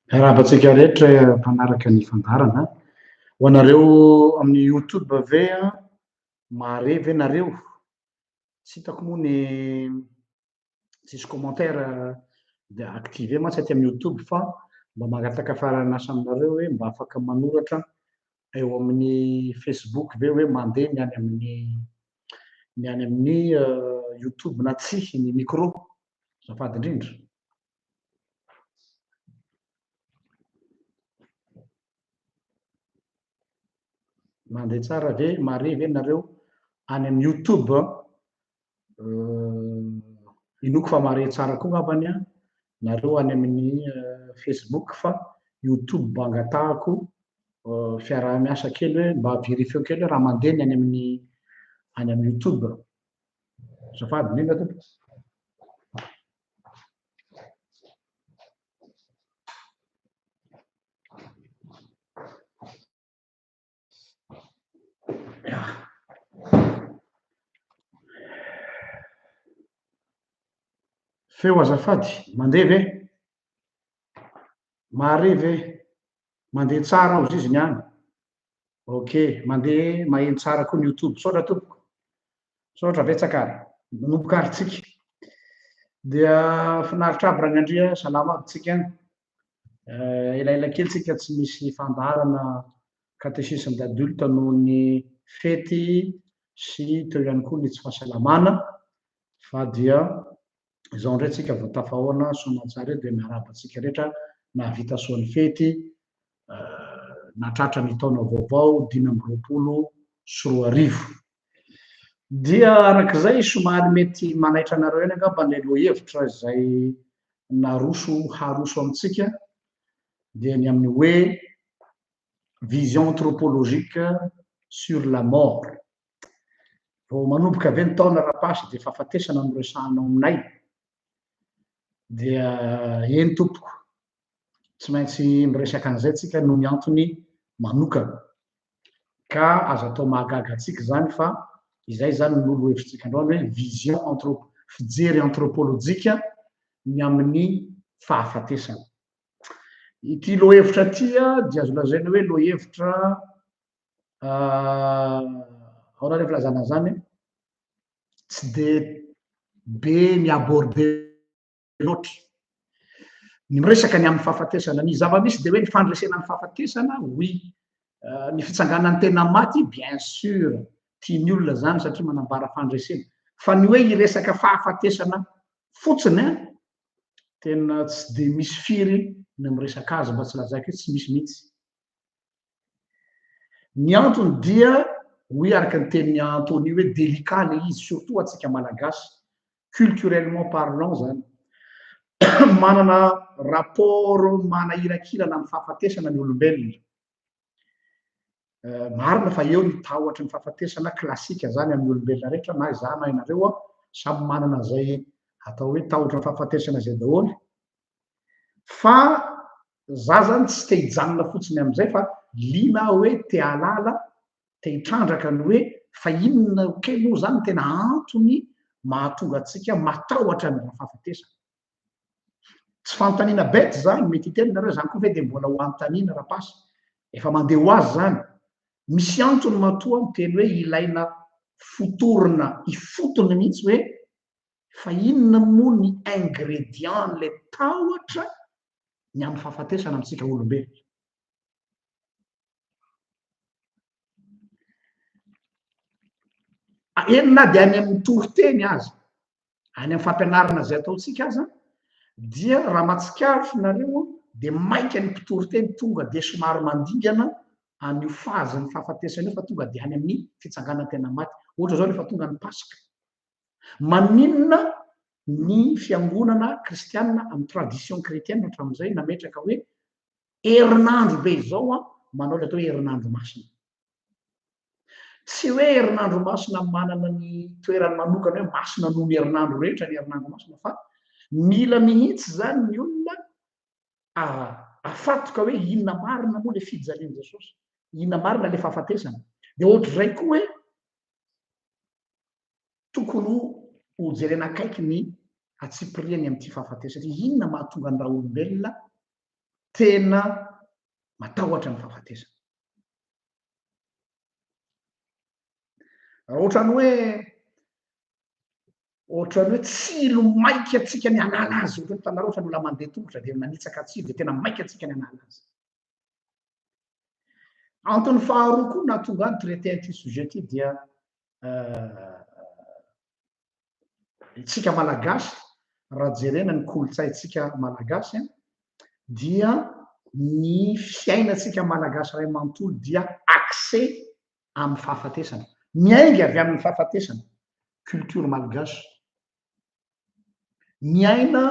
Rahabantsika rehetra mpanaraka ny fandarana ho anareo amin'ny youtube ve mare ve nareo tsy hitako moa ny tsisy commentaire de active mantsy aty amin'ny youtube fa mba mangataka faranasa aminareo hoe mba afaka manoratra eo amin'ny facebook ve hoe mandeha ny any amin'ny youtube na tsy ny micro zafady indrindra. Mandeha tsara ve mare ve nareo any amin'ny youtube inoko fa mare tsara koa ngambany a nareo any amin'ny facebook fa youtube mba angatahako fiaraha-miasa kely hoe mba vérifieo kely hoe raha mandeha ny any amin'ny youtube zafady indrindra tompo. Feo azafady mandeha ve mare ve mandeha tsara ao izy niany ok mandeha maheno tsara koa ny youtube sotra tompoko sotra betsakary nombokary-tsika dia finaritra aby ragnandria salama aby tsika elaela kely tsika tsy misy fandaharana catéchisme d'adulte noho ny fety sy teo ihany koa ny tsy fahasalamana fa dia izao ndray tsika vao tafahoana soamantsara eo dia miarahaba antsika rehetra nahavita soan'ny fety natratra ny taona vaovao 2024 dia arak'izay somary mety manaitra anareo eny angamba ny lohahevitra izay haroso amintsika dia ny amin'ny hoe vision anthropologique sur la mort vao manomboka avy ny taona rapasy dia fahafatesana no resahanao aminay dia eny tompoko tsy maintsy miresaka an'izay tsika no ny antony manokana ka azo atao mahagaga atsika zany fa izay zany nolo hevitsika androany hoe vision fijery anthropolojika ny amin'ny fahafatesana. Ity lohahevitra tya dia azo lazaina hoe lohahevitra ahoana le filazana zany tsy de be miaborde loatra ny miresaka ny amin'ny fahafatesana ny zava-misy de hoe ny fandresena ny fahafatesana oui ny fitsanganan'ny tena maty bien sûr tiany olona zany satria manambara fandresena fa ny hoe iresaka fahafatesana fotsiny a tena tsy de misy firy ny miresaka azy mba tsy lazaiko hoe tsy misy mihitsy ny antony dia hoy araka ny tenin'ny Anthony hoe délicat le izy surtout atsika malagasy culturellement parlant zany manana rapport manahirakirana amin'ny fahafatesana ny olombelona marina fa eo ny tahotra ny fahafatesana klasika zany amin'ny olombelona rehetra na izaho na ianareo samy manana zay atao hoe tahotra ny fahafatesana zay daholo fa za zany tsy te hijanona fotsiny amin'izay fa lina hoe te halala te hitrandraka ny hoe fa inona kely moa zany tena antony mahatonga atsika matahotra ny fahafatesana tsy fanontaniana bety zany mety hiteny nareo zany koa ve de mbola ho anontaniana rapasy efa mandeha ho azy zany misy antony matoa miteny hoe ilaina fotorona ifotony mihitsy hoe fa inona moa ny ingrédient le tahotra ny amin'ny fahafatesana amintsika olombelona enina de any amin'ny toriteny azy any amin'ny fampianarana zay ataotsika aza dia raha matsikaro nareo de mainka ny mpitoriteny tonga de somary mandingana an'io faziny fahafatesana io fa tonga de any amin'ny fitsanganan tena maty ohatra zao rehefa tonga ny pasika maninona ny fiangonana kristianina amin'ny tradition chrétienne hatramin'izay nametraka hoe herinandro be izao manao le atao hoe herinandro masina tsy hoe herinandro masina manana ny toerany manokana hoe masina noho ny herinandro rehetra ny herinandro masina fa mila mihitsy zany ny olona afatoka hoe inona marina moa le fijalian Jesosy inona marina le fahafatesana de ohatr'izay koa hoe tokony ho jerena akaiky ny atsipiriany amin'ity fahafatesana inona mahatonga ny raha olombelona tena matahotra ny fahafatesana. Ohatrany hoe tsilo maika atsika ny anala azy, ohatrany tanareo ohatrany olona mandeha tongotra de manitsaka tsilo de tena maika atsika ny anala azy. Antony faharoa koa nahatonga ny traité an'ity sujet ty dia itsika malagasy raha jerena ny kolotsaintsika malagasy dia ny fiainatsika malagasy ray manontolo dia accès amin'ny fahafatesana, miainga avy amin'ny fahafatesana, culture malgasy, miaina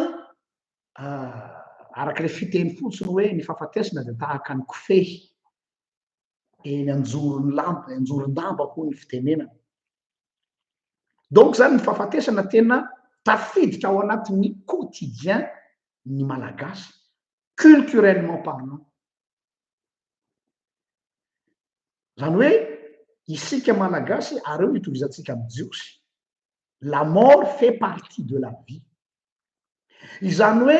arak'ilay fiteny fotsiny hoe ny fahafatesana de tahaka ny kofehy eny anjoron-damba koa ny fitenenana. Donc zany ny fahafatesana tena tafiditra ao anatin'ny quotidien ny malagasy culturellement parlant. Zany hoe isika malagasy areo itovizantsika amin'ny jiosy, la mort fait partie de la vie. Izany hoe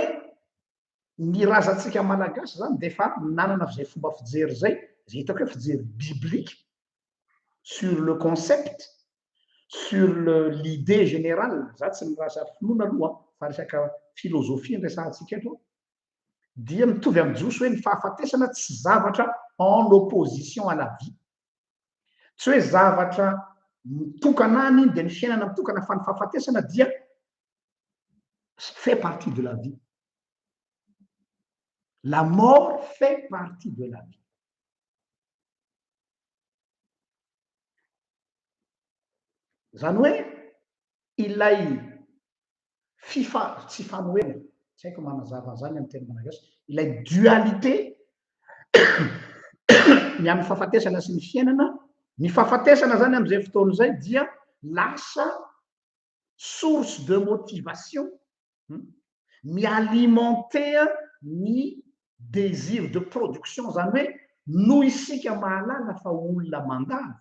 ny razantsika malagasy zany de fa nanana zay fomba fijery zay hitako hoe fijery biblique sur le concept, sur l'idée générale. Za tsy nirasa finoana aloha fa resaka filozofia resahantsika eto dia mitovy amin'ny jiosy hoe ny fahafatesana tsy zavatra en opposition à la vie, tsy hoe zavatra mitokana any de ny fiainana mitokana fa ny fahafatesana dia fait partie de la vie. La mort fait partie de la vie. Zany hoe ilay tsy fanoena, tsy haiko manazava zany amin'ny teny malagasy, ilay dualité ny amin'ny fahafatesana sy ny fiainana. Ny fahafatesana zany amin'izay fotoana zay dia lasa source de motivation, mialimenter ny désir de production. Zany hoe noho isika mahalala fa olona mandalo,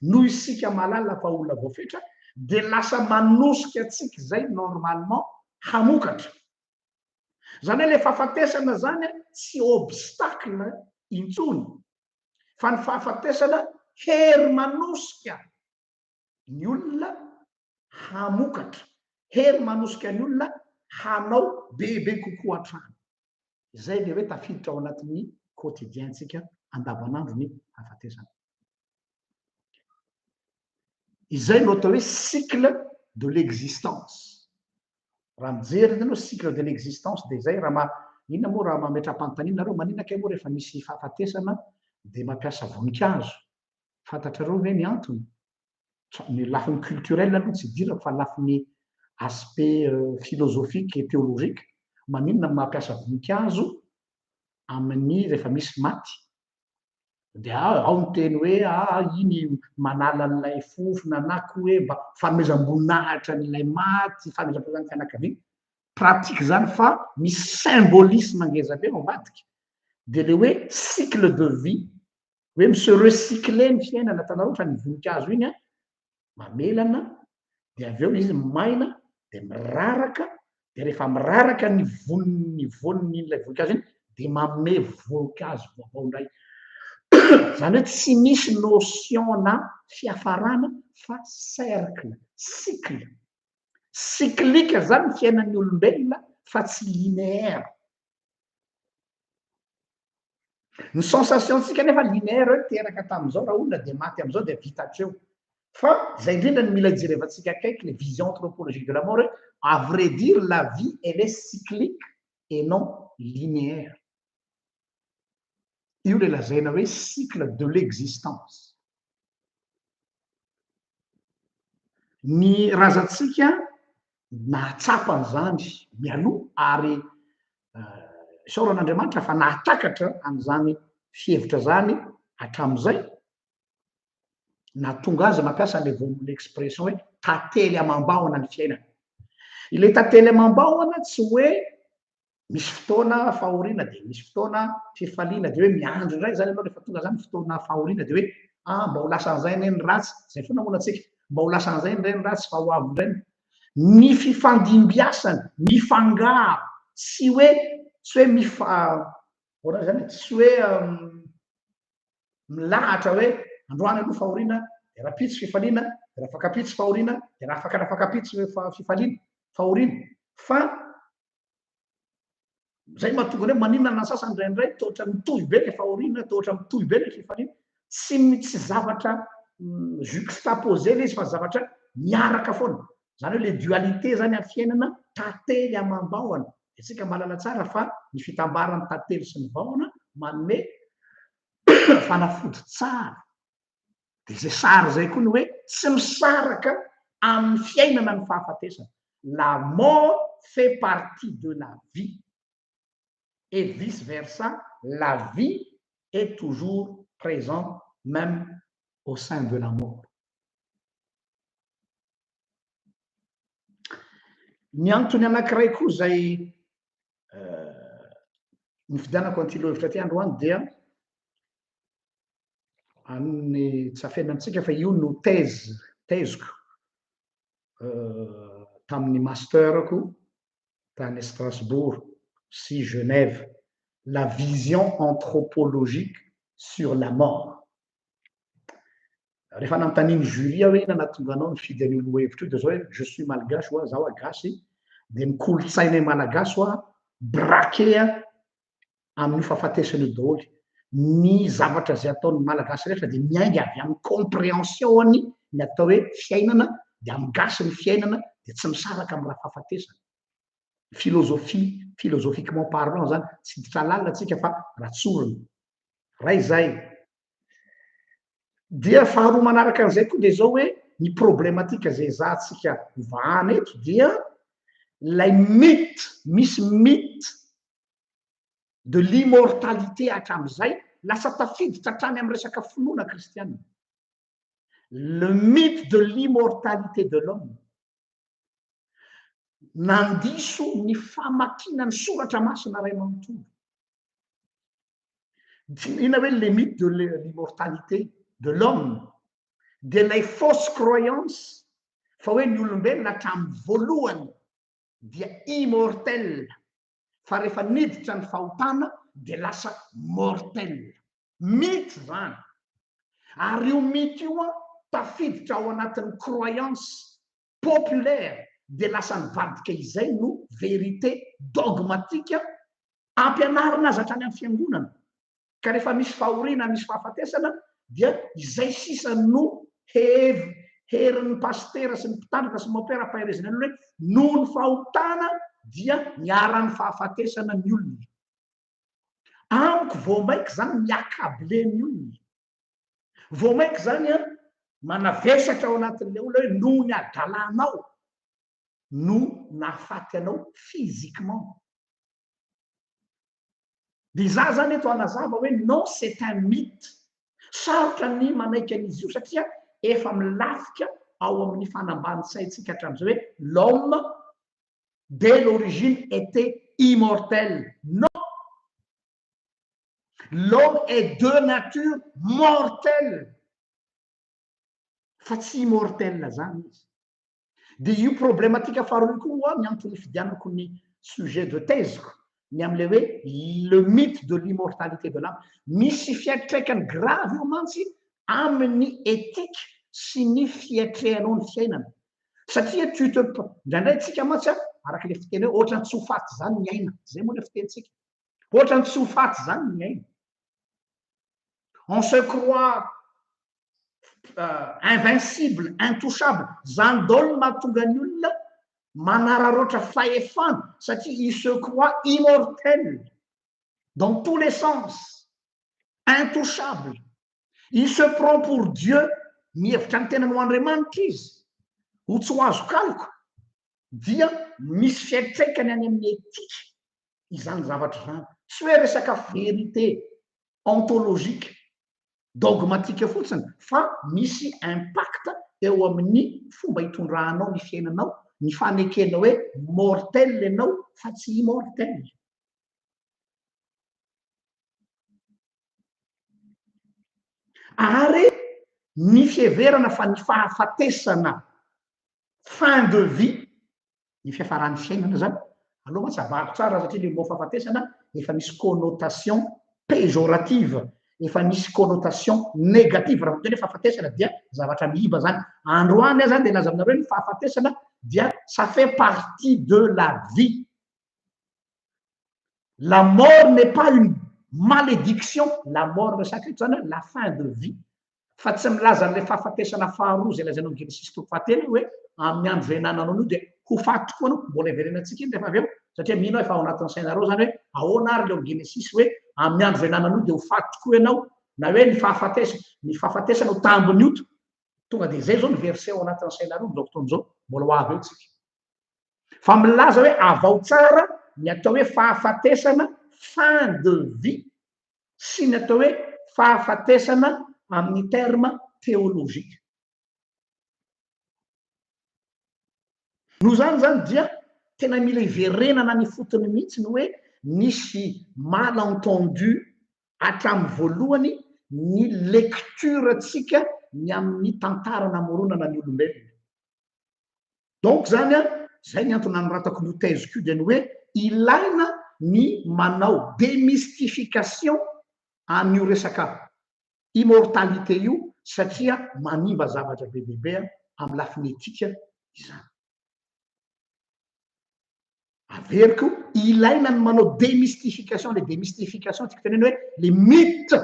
noho isika mahalala fa olona voafetra, de lasa manosika atsika zay normalement hamokatra. Zany hoe le fahafatesana zany tsy obstacle intsony, fa ny fahafatesana hery manosika ny olona hamokatra, hery manosika ny olona hanao bebe kokoa hatrany. Zay le hoe tafiditra ao anatin'ny quotidientsika andavanandro ny fahafatesana. Izay no atao hoe cycle de l'existence. Raha mijery ianao cycle de l'existence de zay raha inona moa raha mametra-panontaniana nareo maninaka moa rehefa misy fahafatesana de mampiasa voninkazo. Fantatrareo ve ny antony? Ny lafiny culturel aloha tsy dirako fa lafiny aspect philosophique et théologique. Maninona mampiasa voninkazo amin'ny rehefa misy maty? De ao ny teny hoe iny manala an'ilay fofona na koa hoe mba fanomezam-boninahitra n'ilay maty, fanomezam-boninahitra fianakaviana. Pratique zany fa misy symbolisme ngeza be ao ambadika. De le hoe cycle de vie, hoe mise recycler ny fiainana. Tanareo fa ny voninkazo iny mamelana, de avy eo izy maina, de miraraka, de rehefa miraraka ny vonin'ilay voninkazo iny de manome voninkazo vaovao indray. Zany hoe tsy misy notion na fiafarana fa cercle, cycle. Cyclique zany fiainan'ny olombelona fa tsy linéaire. Ny sensationtsika nefa linéaire hoe teraka tamin'izao raha olona de maty amin'izao de vita hatreo. Fa zay indrindra ny mila jerevantsika akaiky, les visions anthropologiques de la mort, à vrai dire la vie elle est cyclique et non linéaire. Io le lazaina hoe cycle de l'existence. Ny razantsika nahatsapa zany mialoha ary isaoran'Andriamanitra fa nahatakatra an'izany fihevitra zany hatramin'izay, nahatonga azy mampiasa l'expression hoe tantely amam-bahona ny fiainana. Ilay tantely amam-bahona tsy hoe misy fotoana fahoriana de misy fotoana fifaliana de hoe miandro indray zany ianao rehefa tonga zany fotoana fahoriana de hoe mba ho lasa an'izay indray ny ratsy, zay foana moa antsika, mba ho lasa an'izay indray ny ratsy fa ho avy indray. Ny fifandimbiasana, mifangaro, tsy hoe ora zany tsy hoe milahatra hoe androany aloha fahoriana de raha pitsy fifaliana de raha afaka pitsy fahoriana de raha afaka pitsy fifaliana fahoriana fa zay mahatonga hoe maninona na sasany indraindray tohatra mitovy be le fahoriana tohatra mitovy be le fifaliana tsy zavatra juxtaposé le izy fa zavatra miaraka foana zany hoe le dualité zany amin'ny fiainana tantely amam-bahona itsika malala tsara fa ny fitambarany tantely sy ny vahona manome fanafody tsara de zay sary zay koa ny hoe tsy misaraka amin'ny fiainana ny fahafatesana la mort fait partie de la vie et vice versa la vie est toujours présente même au sein de la mort. Ny antony anankiray koa zay ny fidianako antilohevitra ty androany dia any tsy afenantsika fa io no teziko tamin'ny masterko tany Strasbourg sy Genève la vision anthropologique sur la mort. Rehefa nanontaniany jury hoe ina nahatonga anao nifidy an'io lohevitra io de zao hoe je suis malgache oa zaho agasy de ny kolotsaina malagasy oa braqué amin'ny fahafatesana io daholy ny zavatra zay ataon'ny malagasy rehetra de miainga avy amin'ny compréhension-ny ny atao hoe fiainana de amin'ny gasy ny fiainana de tsy misaraka amin'ny raha fahafatesana philosophiquement parlant zany tsy ditra lalina atsika fa ratsorina ray zay dia faharoa manaraka an'izay koa de zao hoe ny problématika zay zahantsika vahana eto dia lay misy mythe de l'immortalité hatram'izay lasa tafiditra hatrany amin'ny resaka finoana kristianina le mythe de l'immortalité de l'homme nandiso ny famakinany soratra masina ray manontolo ina hoe le mythe de l'immortalité de l'homme de lay fausse croyance fa hoe ny olombelona hatramin'ny voalohany dia immortel fa rehefa niditra ny fahotana de lasa mortel mythe zany ary io mythe io a tafiditra ao anatin'ny croyance populaire de lasa nivadika izay no vérité dogmatique ampianarina azy hatrany amin'ny fiangonana ka rehefa misy fahoriana misy fahafatesana dia izay sisa no herin'ny pastera sy ny mpitandrika sy mopera faherezana hoe noho ny fahotana dia miara-ny fahafatesana ny olona amiko voamaiky zany miakable ny olona voamaiky zany a manavesatra ao anatin'le olona hoe noho ny adalanao no nahafaty anao physiquement de za zany eto anazava hoe non c'est un mythe sarotra ny manaiky an'izy io satria efa milafika ao amin'ny fanambany-tsaintsika hatram'izay hoe l'homme dès l'origine était immortel non l'homme est de nature mortelle fa tsy immortel zany izy de io problématika faharoa koa ny antony fidianako ny sujet de thèseko ny am'le hoe le mythe de l'immortalité de l'âme misy fiatraikany grave io mantsy amin'ny éthique sy ny fiatrehanao ny fiainana satria ndraindray tsika mantsy araka le fiteny hoe ohatrany tsy ho faty zany ny aina zay moa le fitentsika ohatrany tsy ho faty zany ny aina on se croit invincible intouchable zany daholo mahatonga ny olona manararoatra fahefana satria il se croit immortel dans tous les sens intouchable il se prend pour Dieu mihevitra ny tenany ho Andriamanitra izy ho tsy ho azo kaloko dia misy fiatraikany any amin'ny éthique izany zavatra zany tsy hoe resaka vérité ontologique dogmatique fotsiny fa misy impact eo amin'ny fomba hitondrahanao ny fiainanao ny fanekenao hoe mortel ianao fa tsy immortel ary ny fieverana fa ny fahafatesana fin de vie ny fiafaran'ny fiainana zany aloha mantsy avahako tsara satria le mot fahafatesana efa misy connotation péjorative, efa misy connotation négative. Raha teny hoe fahafatesana dia zavatra miiba zany. Androany zany de laza aminareo ny fahafatesana dia ça fait partie de la vie. La mort n'est pas une malédiction. La mort resaky zany la fin de vie. Fa tsy milaza an'le fahafatesana faharoa zay lazanao ny Genesis 3 hoe amin'ny andro zay nananao anio de ho faty tokoa anao. Mbola iverenantsika iny rehefa avy eo satria mino efa ao anatin'ny sainareo zany hoe ahoana ary leo Genesis hoe amin'ny andro zay nananao de ho faty tokoa ianao na hoe ny fahafatesana ho tambiny ioto. Tonga de zay zao ny verset ao anatin'ny sainareo amin'izao fotoana zao mbola ho avy eo tsika. Fa milaza hoe avao tsara ny atao hoe fahafatesana fin de vie sy ny atao hoe fahafatesana amin'ny terme théologique. No zany dia tena mila iverenana ny fotony mihitsy ny hoe nisy malentendu hatramin'ny voalohany ny lecture tsika ny amin'ny tantara namoronana ny olombelona. Donc zany zay ny antony anoratako ny teziko dia ny hoe ilaina ny manao démystification an'io resaka immortalité io satria manimba zavatra be bebe amin'ny lafiny etika izany. Averiko ilaina ny manao démystification. Le démystification tsika teneny hoe le mythe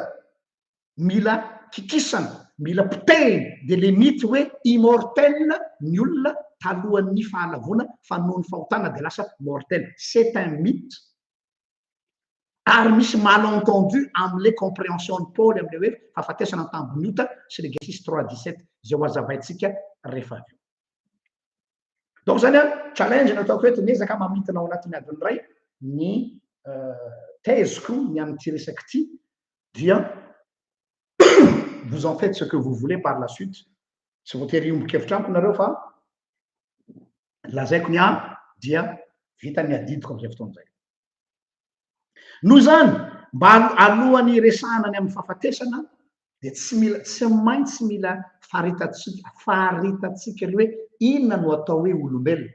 mila kikisana, mila potehina. De le mythe hoe immortel ny olona talohan'ny fahalavona fa noho ny fahotana de lasa mortel. C'est un mythe. Ary misy malentendu am'le compréhension ny Paul am'le hoe fahafatesana tambony ota sy le Genesis 3:17 zay ho azavaitsika rehefa avy eo. Donc zany challenge nataoko hoe teniezaka mamitana ao anatin'ny adiny ray ny teziko ny amin'ity resaky ity dia vous en faites ce que vous voulez par la suite. Tsy voatery ombokevitra amiko nareo fa lazaiko ny any dia vita ny adidiko am'izay fotoana zay. No zany mba alohan'ny resahana ny amin'ny fahafatesana de tsy maintsy mila faritatsika ry hoe inona no atao hoe olombelona.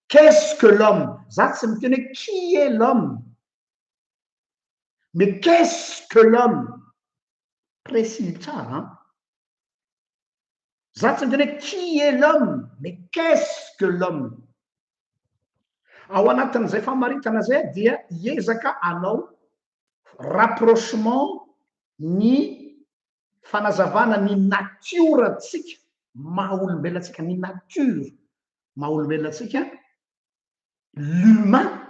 Qu'est-ce que l'homme? Za tsy miteny hoe qui est l'homme? Mais qu'est-ce que l'homme? Précis tsara. Za tsy miteny hoe qui est l'homme? Mais qu'est-ce que l'homme? Ao anatin'izay famaritana zay dia hiezaka anao rapprochement ny fanazavana ny natiora tsika maha olombelona tsika, ny nature maha olombelona tsika, l'humain.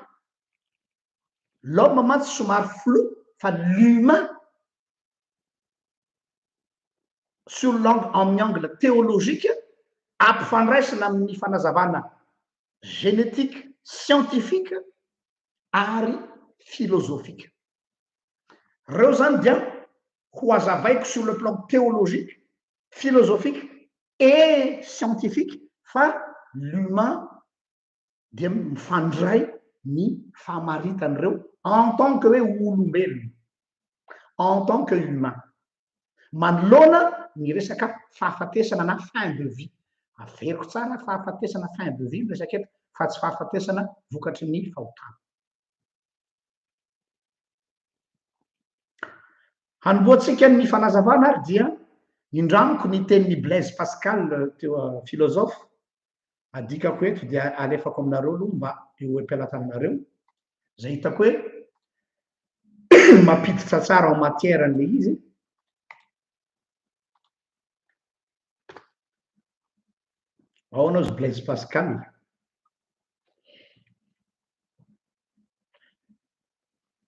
L'homme mantsy somary flou fa l'humain sur amin'ny angle théologique ampifandraisana amin'ny fanazavana génétique, scientifique ary philosophique. Reo zany dia ho azavaiko sur le plan théologique, philosophique et scientifique fa l'humain dia mifandray ny famaritan'ireo en tant que hoe olombelona, en tant que humain. Manoloana ny resaka fahafatesana na fin de vie. Averiko tsara fahafatesana fin de vie resaka eto fa tsy fahafatesana vokatry ny fahotana. Hanomboatsika ny fanazavana ary dia indramiko ny tenin'ny Blaise Pascal teo philosophe adikako eto dia alefako aminareo aloha mba eo am-pialatanareo zay hitako hoe mampiditra tsara en matière an'le izy. Ao anao zy Blaise Pascal.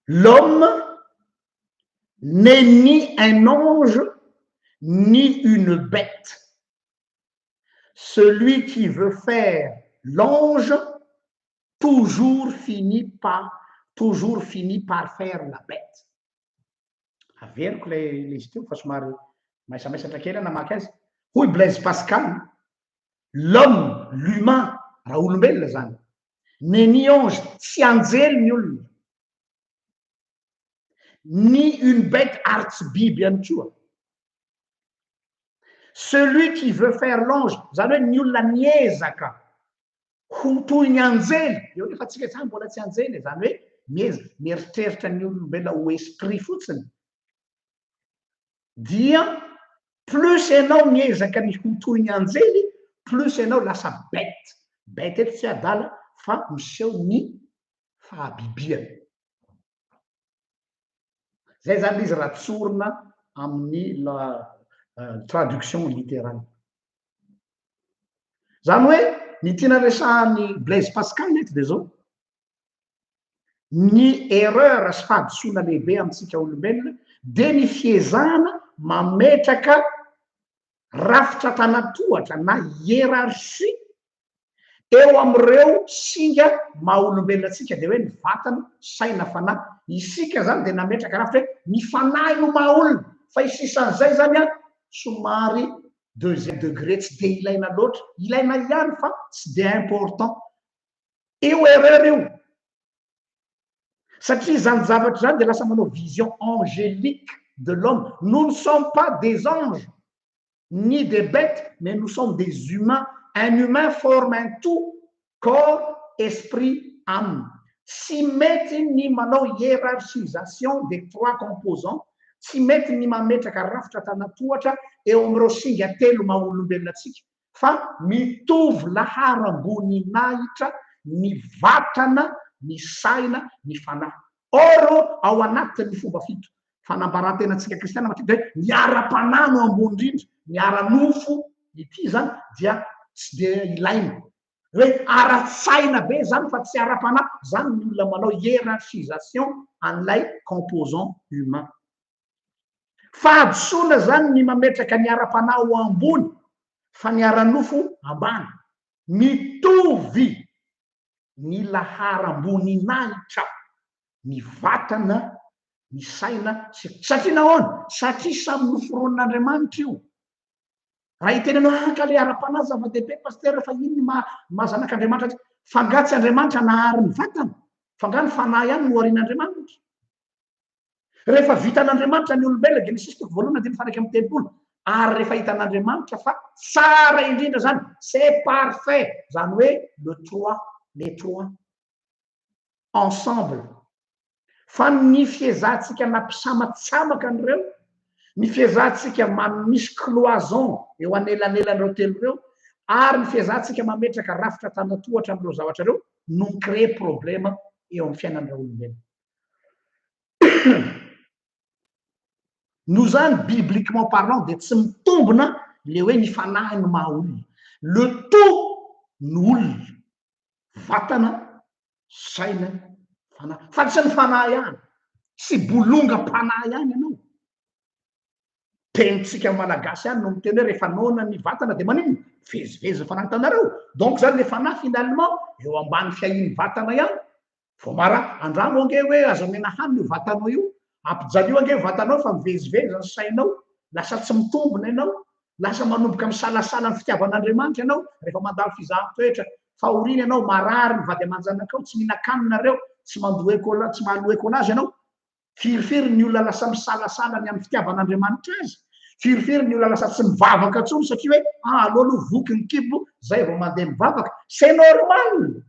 L'homme n'est ni un ange ni une bête. Celui qui veut faire l'ange toujours finit par faire la bête. Averiko le izy teo fa somary maisamesatra kely namaky azy. Hoy Blaise Pascal, l'homme, l'humain, raha olombelona zany, n'est ni ange, tsy anjely ny olona, ni une bête ary tsy biby ihany koa. Celui qui veut faire l'ange, zany hoe ny olona niezaka ho toy ny anjely, eo nefa tsika zany mbola tsy anjely, zany hoe mieritreritra ny olombela ho esprit fotsiny dia plus ianao miezaka ny hotoy ny anjely plus ianao lasa bety eto tsy adala fa miseho ny fahabibiana zay zany izy raha tsorona amin'ny traduction littérale zany hoe ny tiana resahany Blaise Pascal eto de zao ny erreur sy fahadisoana lehibe amintsika olombelona de ny fiezahana mametraka rafitra tanatohatra na hiérarchie eo am'ireo singa maha olombelona atsika de hoe ny vatana saina fanahy isika zany de nametraka rafitra hoe ny fanahy no maha olona fa isisan'izay zany a somary deuxième degré tsy de ilaina loatra ilaina ihany fa tsy de important eo erreur eo satria zany zavatra zany de lasa manao vision angélique de l'homme nous ne sommes pas des anges ni des bêtes mais nous sommes des humains. Un humain forme un tout corps esprit âme tsy mety ny manao hiérarchisation des trois composants tsy mety ny mametraka rafitra tanatohatra eo am'ireo singa telo maha olombelona atsika fa mitovy laharam-boninahitra ny vatana ny saina ny fanahy or ao anatin'ny fomba fito fanambarantenatsika kristiana matetika hoe miara-panahy no ambony indrindra miara-nofo ity zany dia tsy de ilaina hoe ara-tsaina be zany fa tsy ara-panahy zany ny olona manao hiérarchisation an'ilay composant humain fahadisoana zany ny mametraka ny ara-panahy ho ambony fa ny ara-nofo ambany mitovy ny laharam-boninahitra ny vatana ny saina satria nahoana satria samy noforon'Andriamanitra io raha itenenao ka le ara-panahy zava-dehibe paster fa iny mahazanak'Andriamanitra fa ngatsy Andriamanitra nahary ny vatana fa nga ny fanahy ihany no arian'Andriamanitra rehefa vitan'Andriamanitra ny olombelona Genesis toko voalohany andiny fanaiky amin'ny telopolo ary rehefa hitan'Andriamanitra fa tsara indrindra zany c'est parfait zany hoe les trois ensemble fa ny fiezahantsika nampisamatsamaka an'ireo ny fiezahantsika misy cloison eo anelanelan'ireo telo ireo ary ny fiezahantsika mametraka rafitra tanatohatra am'ireo zavatra reo no micrée problème eo amin'ny fiainan'ireo olombelona no zany bibliquement parlant de tsy mitombona le hoe ny fanahy no maha olona le tout no olona vatana saina fanahy fa tsy ny fanahy ihany tsy bolonga-panahy ihany ianao tenitsika malagasy ihany no miteny hoe rehefa nona ny vatana de manino vezivezy fanahy tanareo donc zany le fanahy finalement eo ambany fiahiny vatana ihany vao mara andramo ange hoe azomena hany io vatanao io ampijalio ange vatanao fa mivezivezy ny sainao lasa tsy mitombona ianao lasa manomboka misalasala ny fitiavan'Andriamanitra ianao rehefa mandalo fizahan-toetra fahoriana ianao marary ny vady aman-janakao tsy mihinan-kanina tsy mandoa tsy mahaloa ekolazy ianao firifiry ny olona lasa misalasala ny amin'ny fitiavan'Andriamanitra azy firifiry ny olona lasa tsy mivavaka tsony satria hoe aloha voky ny kibo zay vao mandeha mivavaka c'est normal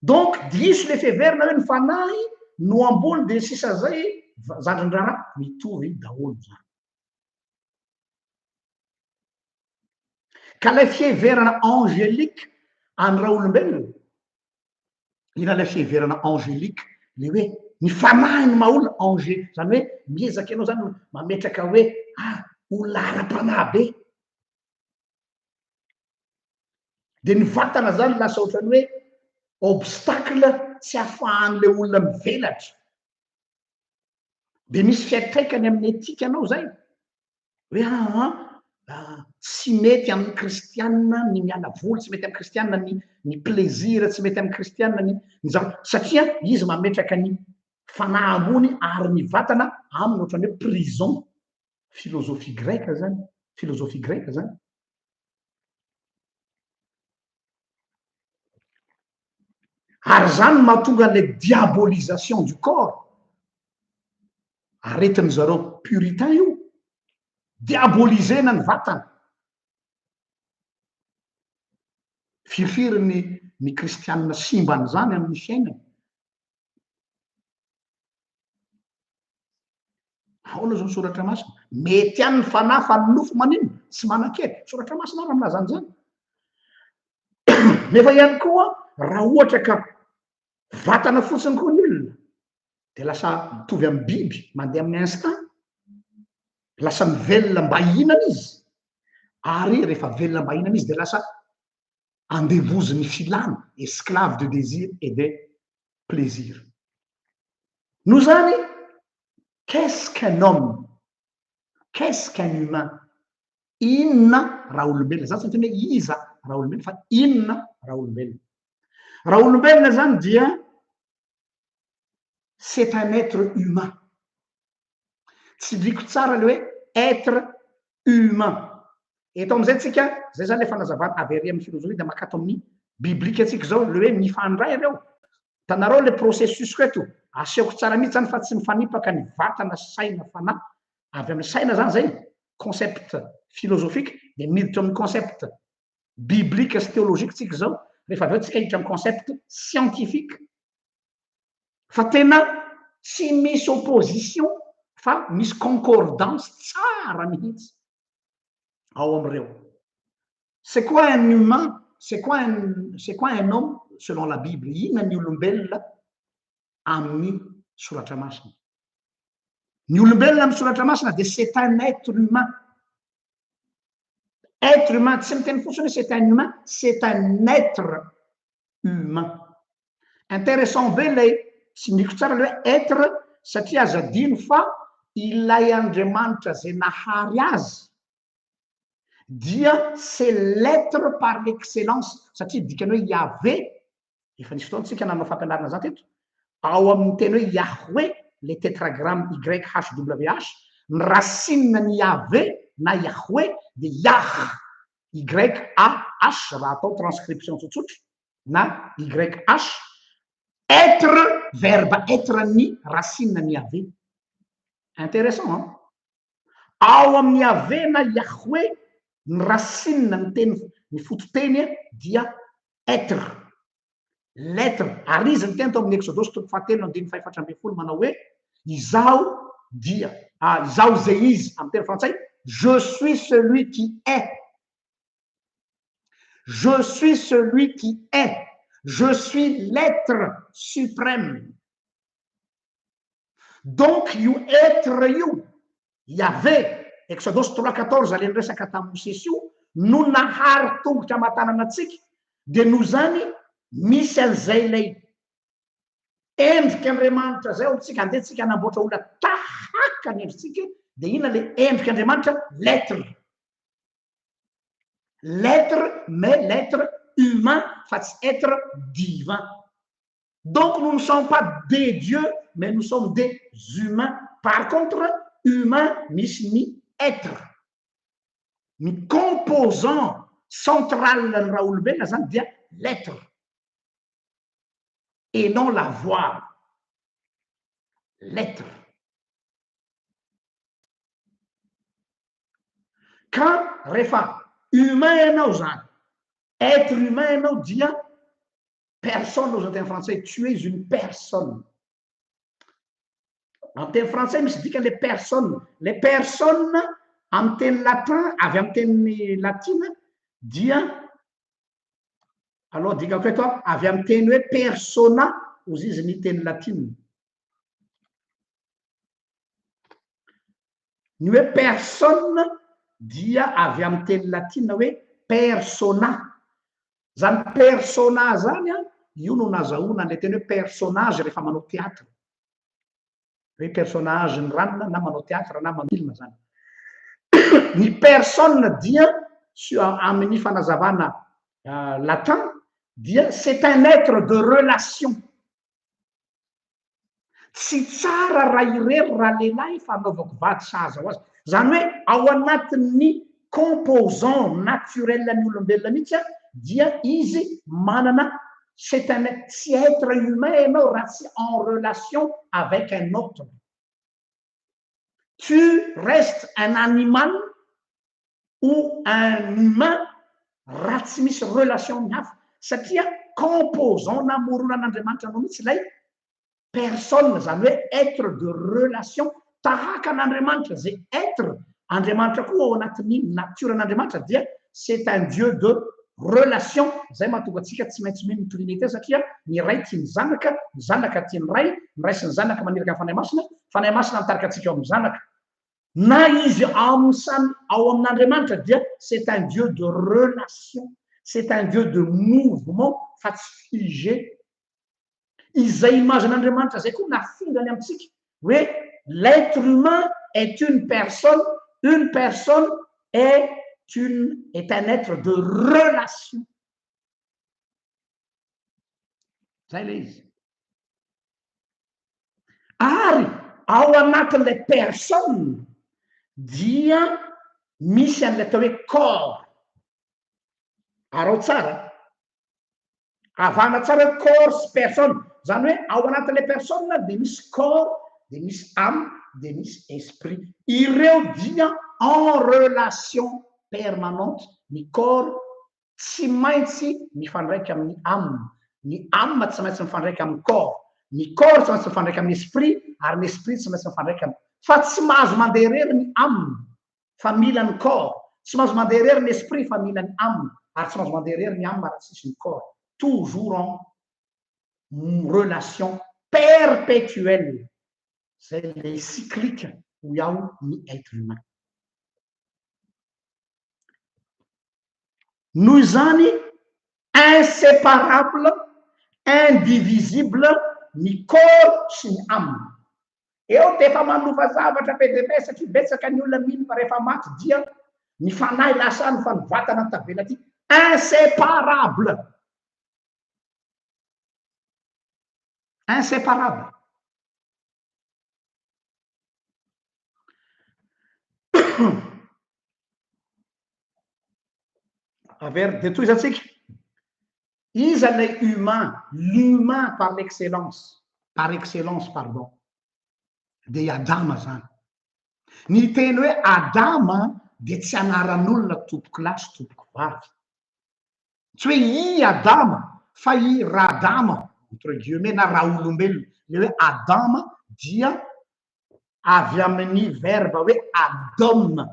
donc diso le feverina hoe ny fanahy no ambony de sisa zay zandrindrara mitovy daholo zany ka lay fieverana angélique an'ireo olombelona ina lay fieverana angélique le hoe ny fanahy no maha olona angé zany hoe miezaka ianao zany mametraka hoe olona ara-panahy be de ny vatana zany lasa ohatrany hoe obstacle tsy ahafahan'le olona mivelatra de misy fiatraikany amin'ny etika anao zay hoe tsy mety amin'ny kristianina ny miala voly tsy mety amin'ny kristianina ny plaisir tsy mety amin'ny kristianina ny satria izy mametraka ny fanahy ambony ary ny vatana aminy ohatrany hoe prison philosophie grecque zany ary zany mahatonga an'le diabolisation du corps aretin'ny zareo puritain io diabolisena ny vatana firifiry ny kristianina simban'izany amin'ny fiainany ahoana zao soratra masina mety any fanahy fa nofo manino tsy manan-kely soratra masina raha milazany zany nefa ihany koa raha ohatra ka vatana fotsiny koa ny olona de lasa mitovy amin'ny biby mandeha amin'ny instant lasa mivelona mba hihinana izy ary rehefa velona mba hihinana izy de lasa andevozy ny filana esclave de désir et de plaisir noho zany qu'est-ce qu'un homme qu'est-ce qu'un humain inona raha olombelona zany tsy tena hoe iza raha olombelona fa inona raha olombelona raha olombelona zany dia c'est un être humain tsy diko tsara le hoe être humain eto am'izay tsika zay zany le fanazavana avery amin'ny filozofia de makato amin'ny biblika atsika zao le hoe mifandray reo tanareo le processus ko eto aseoko tsara mihitsy zany fa tsy mifanipaka ny vatana saina fanahy avy amin'ny saina zany zay concept philosophique de miditra amin'ny concept biblique sy théologique tsika zao rehefa avy eo tsika hiditra amin'ny concept scientifique fa tena tsy misy opposition fa misy concordance tsara mihitsy ao am'ireo c'est quoi un humain c'est quoi un homme selon la Bible inona ny olombelona amin'ny soratra masina ny olombelona amin'ny soratra masina de c'est un être humain tsy miteny fotsiny c'est un humain c'est un être humain intéressant be lay tsy ndiko tsara le hoe être satria azadino fa ilay Andriamanitra zay nahary azy dia c'est l'être par l'excellence satria dikany hoe Yahvé efa nisy fotoantsika nanao fampianarana zany teto ao amin'ny teny hoe Yahweh le tétragramme YHWH ny racine ny Yahvé na Yahweh de Yah YAH raha atao transcription tsotsotra na YH être verbe être ny racine ny Yahvé intéressant hein ao amin'ny Yahvé na Yahweh ny racine ny teny ny fototeny dia être l'être ary izy ny teny tao amin'ny Exodus toko fahatelo andiny faefatra ambin'ny folo manao hoe izaho dia izaho zay izy amin'ny teny frantsay je suis celui qui est je suis celui qui est je suis l'être suprême donc io être io Yahvé Exodus 3:14 aleny resaka tamin'ny Mosesy io no nahary tongotra amatanana atsika de noho zany misy an'izay lay endriky Andriamanitra zay ao tsika andeha tsika anamboatra olona tahaka ny endritsika de ina le endriky Andriamanitra l'être mais l'être humain fa tsy être divin donc nous ne sommes pas des dieux mais nous sommes des humains par contre humain misy ny être ny composant central ny raha olombelona zany dia l'être et non la voix l'être quand rehefa humain ianao zany être humain ianao dia personne aux en français tu es une personne en teny français misy dika les personnes amin'ny teny latin avy amin'ny teny latine dia alors dikako eto avy amin'ny teny hoe persona ozy izy ny teny latine ny hoe personne dia avy amin'ny teny latine hoe persona zany persona zany io no nazahoana le teny hoe personnage rehefa manao théâtre hoe personnage ny ranona na manao théâtre na manao film zany ny personne dia amin'ny fanazavana latin dia c'est un être de relation tsy tsara raha irery raha lehilahy fanaovako vady sahaza ho azy zany hoe ao anatin'ny composant naturel ny olombelona mihitsy dia izy manana c'est un si être humain ianao raha tsy en relation avec un autre tu restes un animal ou un humain raha tsy misy relation ny hafa satria composant namorona an'Andriamanitra anao mihitsy lay personne zany hoe être de relation tahaka an'Andriamanitra zay être Andriamanitra koa ao anatin'ny natior'Andriamanitra dia c'est un Dieu de relation. Zay mahatonga atsika tsy maintsy mino ny trinité satria ny ray tia ny zanaka tia ny ray sy ny zanaka maneraka ny fanahy masina mitarika atsika ao amin'ny zanaka. Na izy ao amin'Andriamanitra dia c'est un Dieu de relation, c'est un Dieu de mouvement fa tsy figé. Izay image an'Andriamanitra zay koa nafindrany amintsika hoe l'être humain est une personne est un être de relation. Zay le izy. Ary ao anatin'ilay personne dia misy an'ilay atao hoe corps. Arao tsara avana tsara hoe corps sy personne, zany hoe ao anatin'ilay personne dia misy corps, dia misy âme, dia misy esprit. Ireo dia en relation permanente. Ny corps tsy maintsy mifandraika amin'ny âme, ny âme tsy maintsy mifandraika amin'ny corps, ny corps tsy maintsy mifandraika amin'ny esprit, ary ny esprit tsy maintsy mifandraika amin'ny fa tsy mahazo mandeha rery ny âme fa mila ny corps, tsy mahazo mandeha rery ny esprit fa mila ny âme, ary tsy mahazo mandeha rery ny âme raha tsisy ny corps. Toujours en relation perpétuelle. C'est les cycliques où il y a un être humain. Nous sommes inséparables, indivisibles, ni corps sy ny âme. Eo dia efa manova zavatra be dia be satria betsaka ny olona mino fa rehefa maty dia ny fanahy lasa ny fa ny vatana tavela ty. Inséparable. Inséparable. Aver detoizatsika. Iza le humain, l'humain par excellence, pardon, de Adama zany. Ny teny hoe Adama dia tsy anaran'olona tompoko lahy sy tompoko vavy. Tsy hoe i Adama fa i Radama, entre guillemets, na raha olombelona. Le hoe Adama dia avy amin'ny verbe hoe Adam.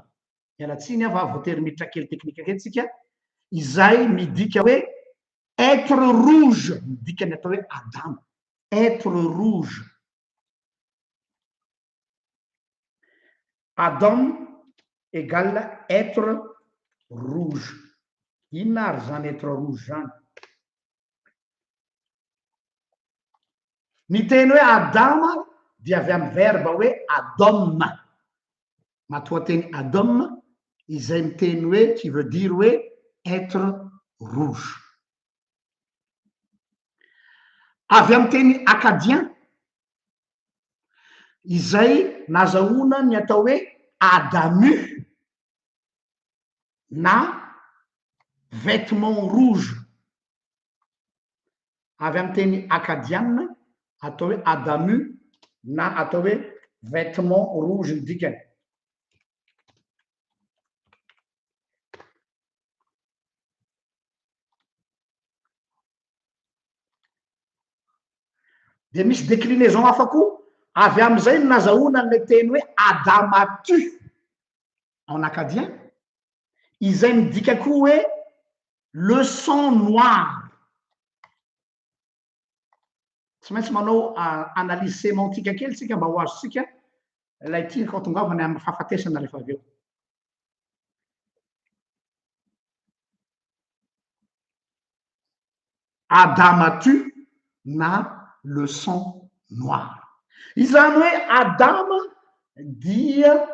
Mialatsiny fa voatery miditra kely teknika kely tsika. Izay midika hoe être rouge, midika ny atao hoe Adam. Être rouge. Adam égale être rouge. Inona ary zany être rouge zany? Ny teny hoe Adama dia avy amin'ny verbe hoe Adam. Matoa-teny Adam izay miteny hoe qui veut dire hoe être rouge. Avy amin'ny teny acadien izay nazahoana ny atao hoe Adamu na vêtement rouge. Avy amin'ny teny acadienne atao hoe Adamu na atao hoe vêtement rouge ny dikany. Dia misy déclinaison hafa koa avy amin'izay no nazahoana le teny hoe Adamatu en acadien, izay midika koa hoe le sang noir. Tsy maintsy manao analyse sémantique kely tsika mba ho azontsika ilay tiany ka tongavana amin'ny fahafatesana rehefa avy eo. Adamatu na le sang noir. Izany hoe Adama dia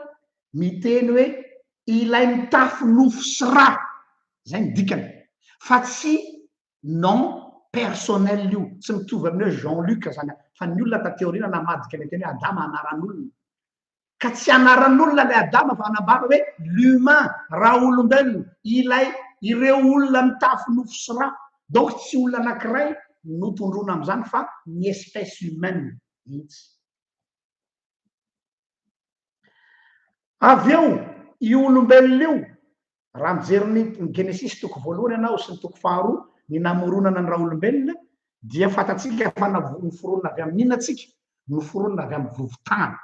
miteny hoe ilay mitafy lofo sy rà. Zay ny dikany. Fa tsy nom personnel io. Tsy mitovy amin'ny hoe Jean-Luc zany. Fa ny olona taty aoriana namadika ilay teny hoe Adama anaran'olona. Ka tsy anaran'olona ilay Adama fa anambara hoe l'humain, raha olombelona, ilay ireo olona mitafy lofo sy rà. Donc tsy olona anankiray no tondrona amin'izany fa ny espèce humaine mihitsy. Avy eo io olombelona io raha mijery ny Genesis toko voalohany ianao sy ny toko faharoa ny namoronana ny raha olombelona dia fatatsika fa noforonina avy amin'ny inona tsika? Noforonina avy amin'ny vovotany.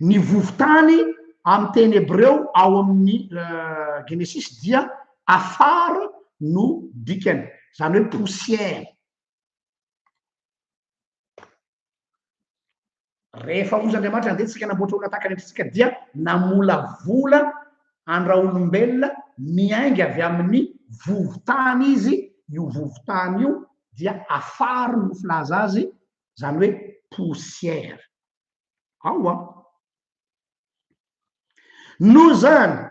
ny vovotany amin'ny teny hebreo ao amin'ny genesis dia afara no dikany zany hoe poussière. Rehefa ozy Andriamanitra andeha tsika namboatra olona tahaka antsika dia namolavola andra olombelona miaingy avy amin'ny vovotany izy. Io vovotany io dia afara no filaza azy zany hoe poussière. Ao no zany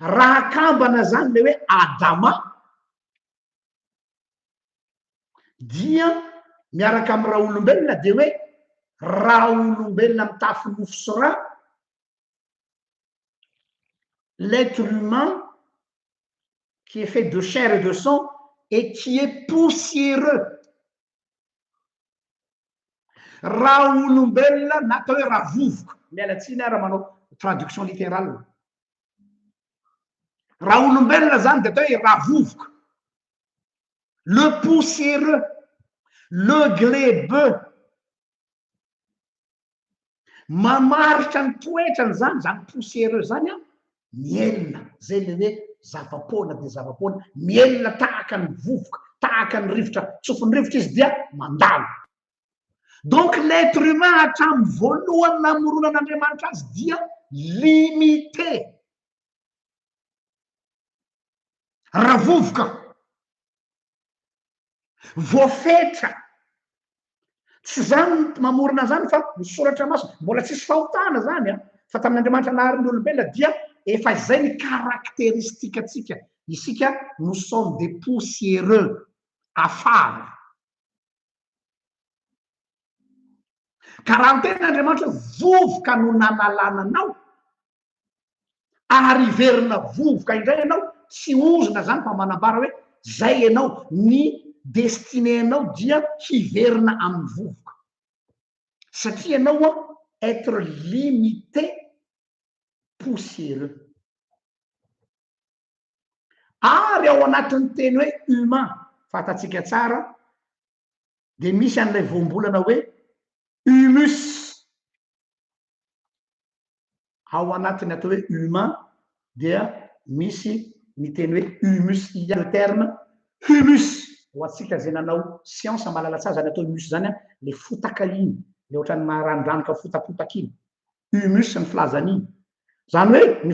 raha kambana zany le hoe Adama dia miaraka amin'ny raha olombelona de hoe raha olombelona mitafy nofo sy ra l'être humain qui est fait de chair et de sang et qui est poussiéreux. Raha olombelona natao hoe raha vovoka, mialatsiny raha manao traduction littérale. Raha olombelona zany de atao hoe raha vovoka, le poussiéreux, le glébeux. Mamaritra ny toetrany zany poussiéreux zany mielina zay le hoe zavapoana de zavapoana, mielina tahaka ny vovoka, tahaka ny rivotra, tsofin'ny rivotra izy dia mandalo. Donc l'être humain hatramin'ny voalohany namoronan'Andriamanitra azy dia limité. Raha vovoka voafetra tsy zany mamorona zany fa misoratra masina, mbola tsisy fahotana zany fa tamin'Andriamanitra naharin'ny olombelona dia efa zay ny caractéristique-tsika. Isika nous sommes des poussiéreux, afara. Ka raha ny tenan'Andriamanitra vovoka no nanalananao ary iverina vovoka indray ianao, tsy ozona zany fa manambara hoe zay ianao ny destinénao dia hiverina amin'ny vovoka satria ianao être limité, poussiéreux. Ary ao anatin'ny teny hoe humain fatatsika tsara de misy an'ilay voambolana hoe humus. Ao anatiny atao hoe humain dia misy ny teny hoe humus. Il y a le terme humus ho atsika zay nanao science malalatsara zany atao humus zany le fotaka iny le ohatran'ny marandranoka fotapotaka iny, humus ny filazan'iny zany hoe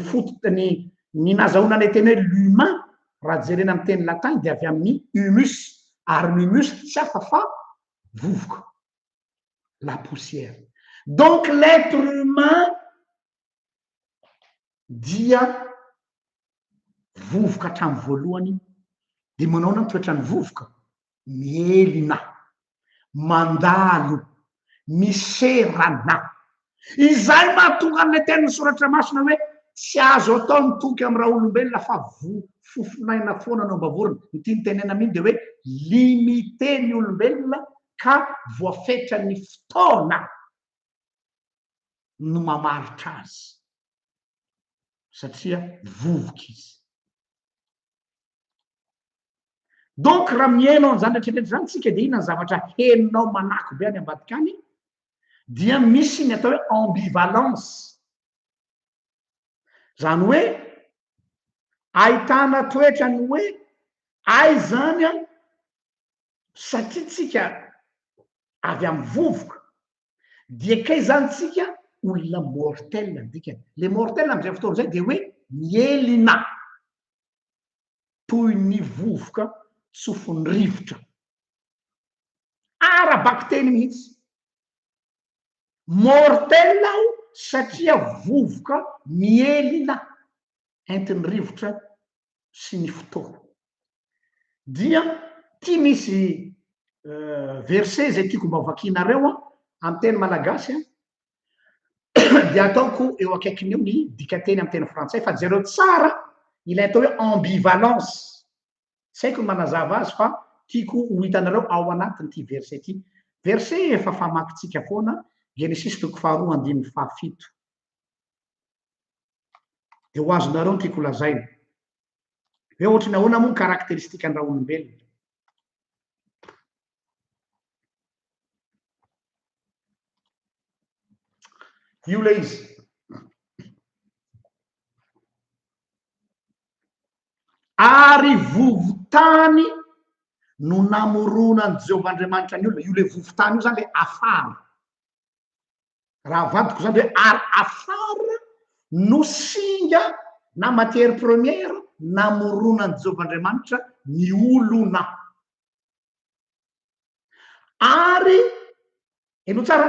ny nazahoana ny teny hoe l'humain raha jerena amin'ny teny latin dia avy amin'ny humus, ary ny humus tsy hafa fa vovoka, la poussière. Donc l'être humain dia vovoka hatramin'ny voalohany. De manao na toetrany vovoka, mielina, mandalo, miserana. Izay mahatonga an'ilay teny soratra masina hoe tsy azo atao mitoky amin'ny raha olombelona fa fofinaina foana no ambavorona. Ity ny tenena miny de hoe limité ny olombelona ka voafetra ny fotoana no mamaritra azy satria vovoka izy. Donc raha miainao an'izany rehetrarehetra zany tsika de ina ny zavatra heninao manako be any ambadika any dia misy ny atao hoe ambivalence. Zany hoe ahitana toetrany hoe ay zany satria tsika avy amin'ny vovoka dia kay zany tsika olona mortel dikany. Le mortel am'izay fotoana zay de hoe mielina toy ny vovoka tsofin'ny rivotra. Arabaky teny mihitsy. Mortel aho satria vovoka mielina entin'ny rivotra sy ny fotoana. Dia ty misy verset zay tiako mba vakianareo amin'ny teny malagasy dia ataoko eo akaikiny eo ny dikateny amin'ny teny frantsay fa jereo tsara ilay atao hoe ambivalence. Tsy haiko ny manazava azy fa tiako ho hitanareo ao anatin'ity verset ty. Verset efa famakitsika foana, Genesis 2:2-7. De ho azonareo ny tiako lazaina. Hoe ohatrany ahoana moa ny caractéristique ny raha olombelona. io le izy ary vovotany no namoronany Jehovah-Andriamanitra ny olona. Io le vovotany io zany le afara, raha vadiko zany hoe ary afara no singa na matière première namoronany Jehovah-Andriamanitra ny olona. Ary eno tsara,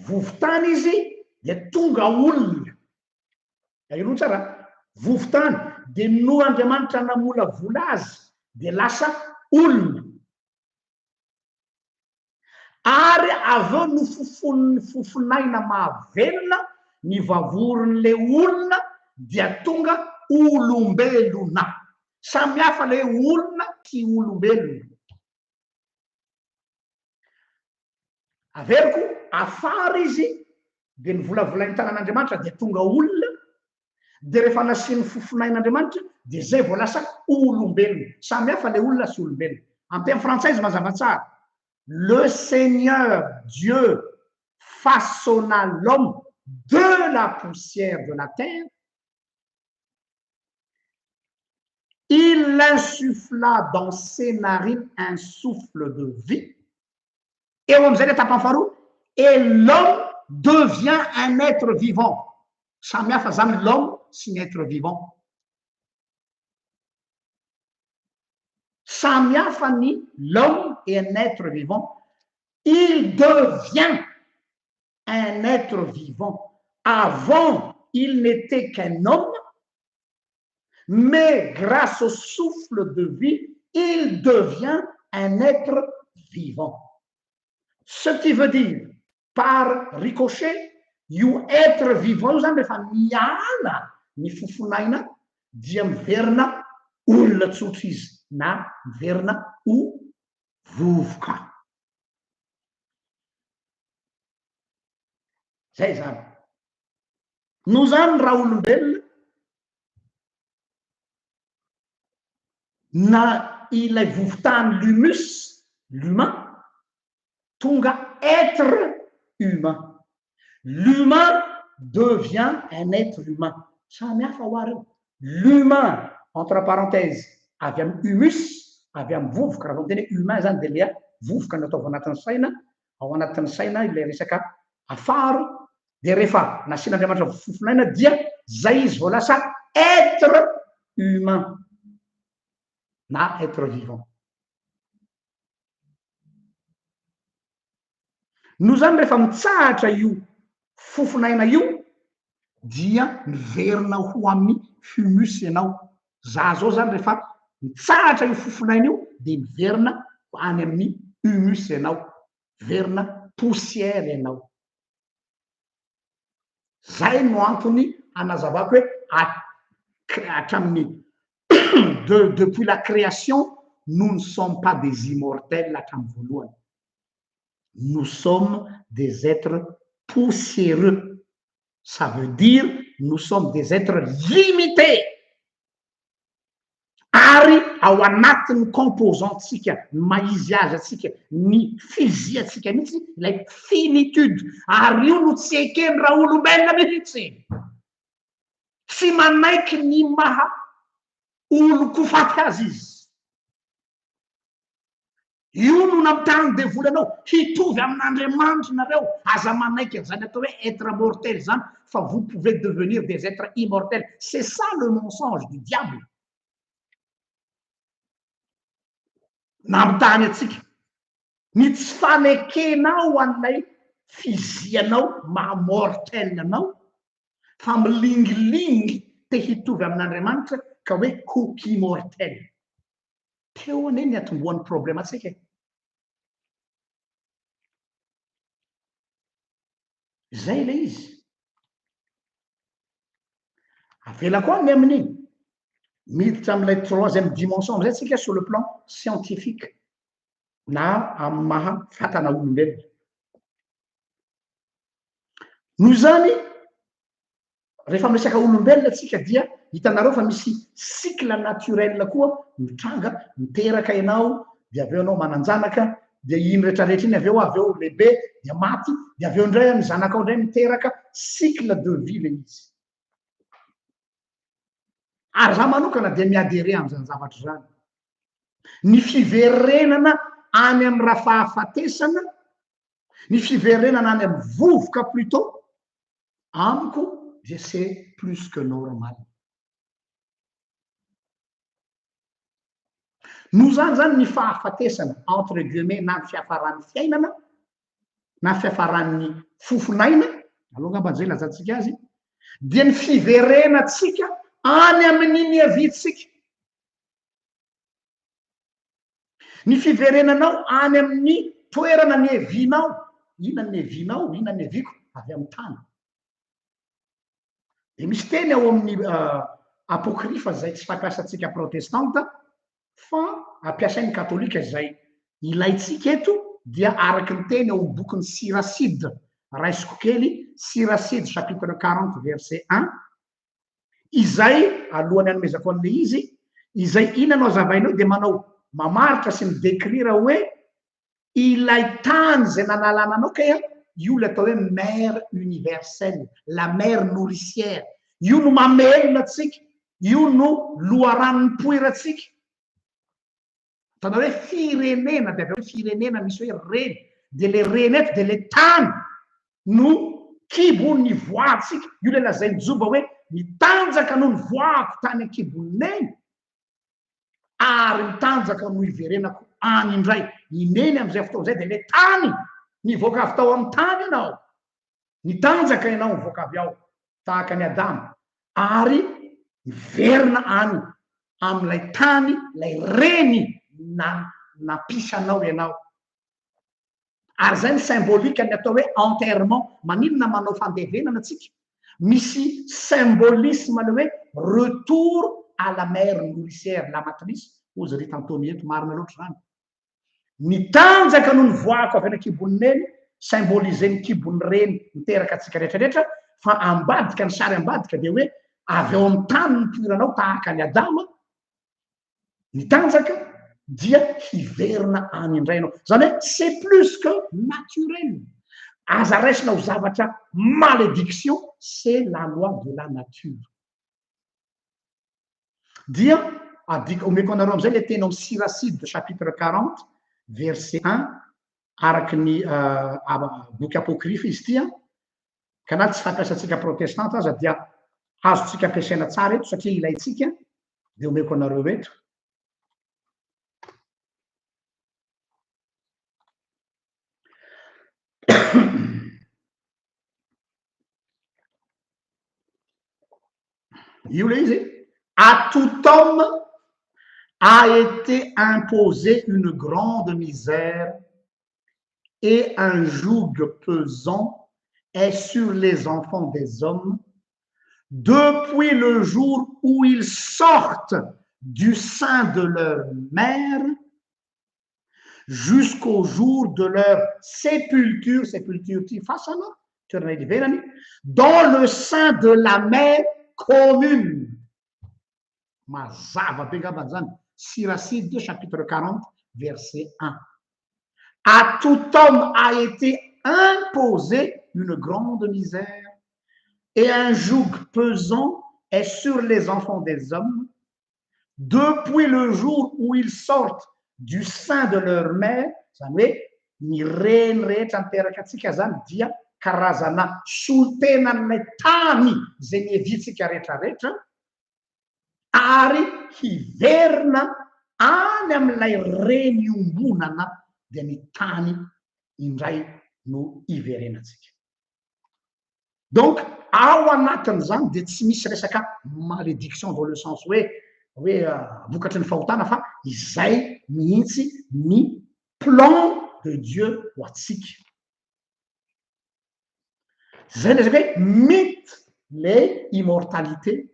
vovotany izy de tonga olona. Eno tsara, vovotany de no Andriamanitra namola vola azy de lasa olona. Ary aveo no fofonaina mahavelona ny vavoron'le olona dia tonga olombelona. Samy hafa le olona sy olombelona. Averiko afara izy de ny volavolainy tanan'Andriamanitra de tonga olona, de rehefa nasiany fofonain'Andriamanitra de zay vao lasa olombelona. Samy hafa le olona sy olombelona. En terme français izy mazava tsara. Le Seigneur Dieu façonna l'homme de la poussière de la terre. Il insuffla dans ses narines un souffle de vie. Et on disait l'étape en farou. Et l'homme devient un être vivant. Samia fazam l'homme, c'est un être vivant. Samia fani, l'homme est un être vivant. Il devient un être vivant. Avant, il n'était qu'un homme, mais grâce au souffle de vie, il devient un être vivant. Ce qui veut dire, par ricochet, io être vivant zany rehefa miala ny fofonaina dia miverina olona tsotra izy na miverina ho vovoka. Zay zany. No zany raha olombelona na ilay vovotany l'humus, l'humain, tonga être humain. L'humain devient un être humain. Samy hafa ho ary. L'humain, entre parenthèses, avy amin'ny humus, avy amin'ny vovoka. Raha miteny humain zany de le vovoka natao ao anatin'ny saina, ao anatin'ny saina ilay resaka afara, de rehefa nasian'Andriamanitra fofonaina dia zay izy vao lasa être humain na être vivant. No zany rehefa mitsahatra io fofonaina io dia miverina ho amin'ny humus ianao. Za zao zany rehefa mitsahatra io fofonaina io de miverina any amin'ny humus ianao, verina poussière ianao. Zay no antony anazavako hoe hatramin'ny depuis la création, nous ne sommes pas des immortels hatramin'ny voalohany. Nous sommes des êtres poussiéreux. Ça veut dire nous sommes des êtres limités. Ary ao anatin'ny composantsika, ny maizy azy atsika, ny fizy atsika mihitsy, ilay finitude. Ary io no tsy ekeny raha olombelona mihitsy. Tsy manaiky ny maha olo-kofaty azy izy. Io no nampitany devolanao hitovy amin'Andriamanitra nareo, aza manaiky zany atao hoe être mortel zany, fa vous pouvez devenir des êtres immortels. C'est ça le mensonge du diable. Nampitany atsika ny tsy fanekenao an'ilay fizianao maha-mortelanao, fa milingilingy te hitovy amin'Andriamanitra ka hoe coquille mortel. Teo ane ny atombohan'ny problème atsika. Zay le izy. Avela koa ny amin'iny miditra amin'ilay troisième dimension amizay tsika sur le plan scientifique na amin'ny maha fatana olombelona. Noho zany rehefa miresaka olombelona atsika dia hitanareo fa misy cycle naturel koa mitranga miteraka ianao, de aveo anao mananjanaka, dia iny rehetrarehetra iny aveo lehibe dia maty dia aveo indray ny zanakao indray miteraka cycle de vie le izy ary za manokana dia miadere am'izany zavatra zany ny fiverenana any amin'ny raha fahafatesana ny fiverenana any amin'ny vovoka plutôt amiko dia c'est plus que normal no zany ny fahafatesana entre guillemets na ny fiafaran'ny fiainana na fiafaran'ny fofonaina aloha ngamba zay lazantsika azy dia ny fiverenatsika any amin'ny miavitsika ny fiverenanao any amin'ny toerana ny evinao ina ny evinao ina ny eviko avy amin'ny tany de misy teny ao amin'ny apokrifa zay tsy fampiasantsika protestanta fa ampiasain'ny katolika zay ilaitsika eto dia araky ny teny ao bokin'ny Siracide raisiko kely Siracide chapitre 40 verset 1 izay alohany anomezako an'le izy izay ina anao zavainao de manao mamaritra sy midécrire hoe ilay tany zay nanalana anao kay io le atao hoe mère universelle la mère nourricière io no mamelona atsika io no loharan'ny poiratsika tanao hoe firenena de aveo hoe firenena misy hoe reny de le reny eto de le tany no kibony voatsika io le lazay mijoba hoe mitanjaka no ny voako tany akiboniny ary mitanjaka no iverenako any indray ineny am'izay fotoa zay de le tany nivoaka avy tao amin'ny tany ianao nitanjaka ianao mivoaka avy ao tahaka ny Adamo ary miverina any amin'ilay tany lay reny napisanao ianao ary zay ny symbolika ny atao hoe enterrement maninona manao fandevenana atsika misy symbolisme le hoe retour à la mère nourricière la matrice ozy ry tantony eto marina loatra zany nitanjaka no ny voako avy anakiboniny symboliser ny kibony reny miteraka atsika rehetrarehetra fa ambadika ny sary ambadika de hoe avy eo amin'ny tany ny poiranao tahaka ny Adama nitanjaka dia hiverina any indrainao zany hoe c'est plus que naturel aza raisina ho zavatra malédiction c'est la loi de la nature dia adika omeko anareo am'izay le tena amin'ny Siracide chapitre 40 verset 1 araky ny boky apokrifa izy tia kanaty tsy fampiasantsika protestante aza dia azotsika ampiasaina tsara eto satria ilaitsika de omeko anareo eto io le izy à tout homme a été imposé une grande misère et un joug pesant est sur les enfants des hommes depuis le jour où ils sortent du sein de leur mère jusqu'au jour de leur sépulture, dans le sein de la mère commune. Siracide chapitre 40 verset 1. À tout homme a été imposé une grande misère et un joug pesant est sur les enfants des hommes depuis le jour où ils sortent du sein de leur mère. Zany hoe ny reny rehetra miteraka atsika zany dia karazana soltenan'ilay tany zay nievitsika rehetrarehetra ary hiverina any amin'ilay reny ombonana dia ny tany indray no iverenatsika. Donc ao anatin'izany dia tsy misy resaka malédiction dans le sens hoe vokatry ny fahotana fa izay mihitsy ny plan de Dieu ho atsika. Zay le hoe mythe le immortalité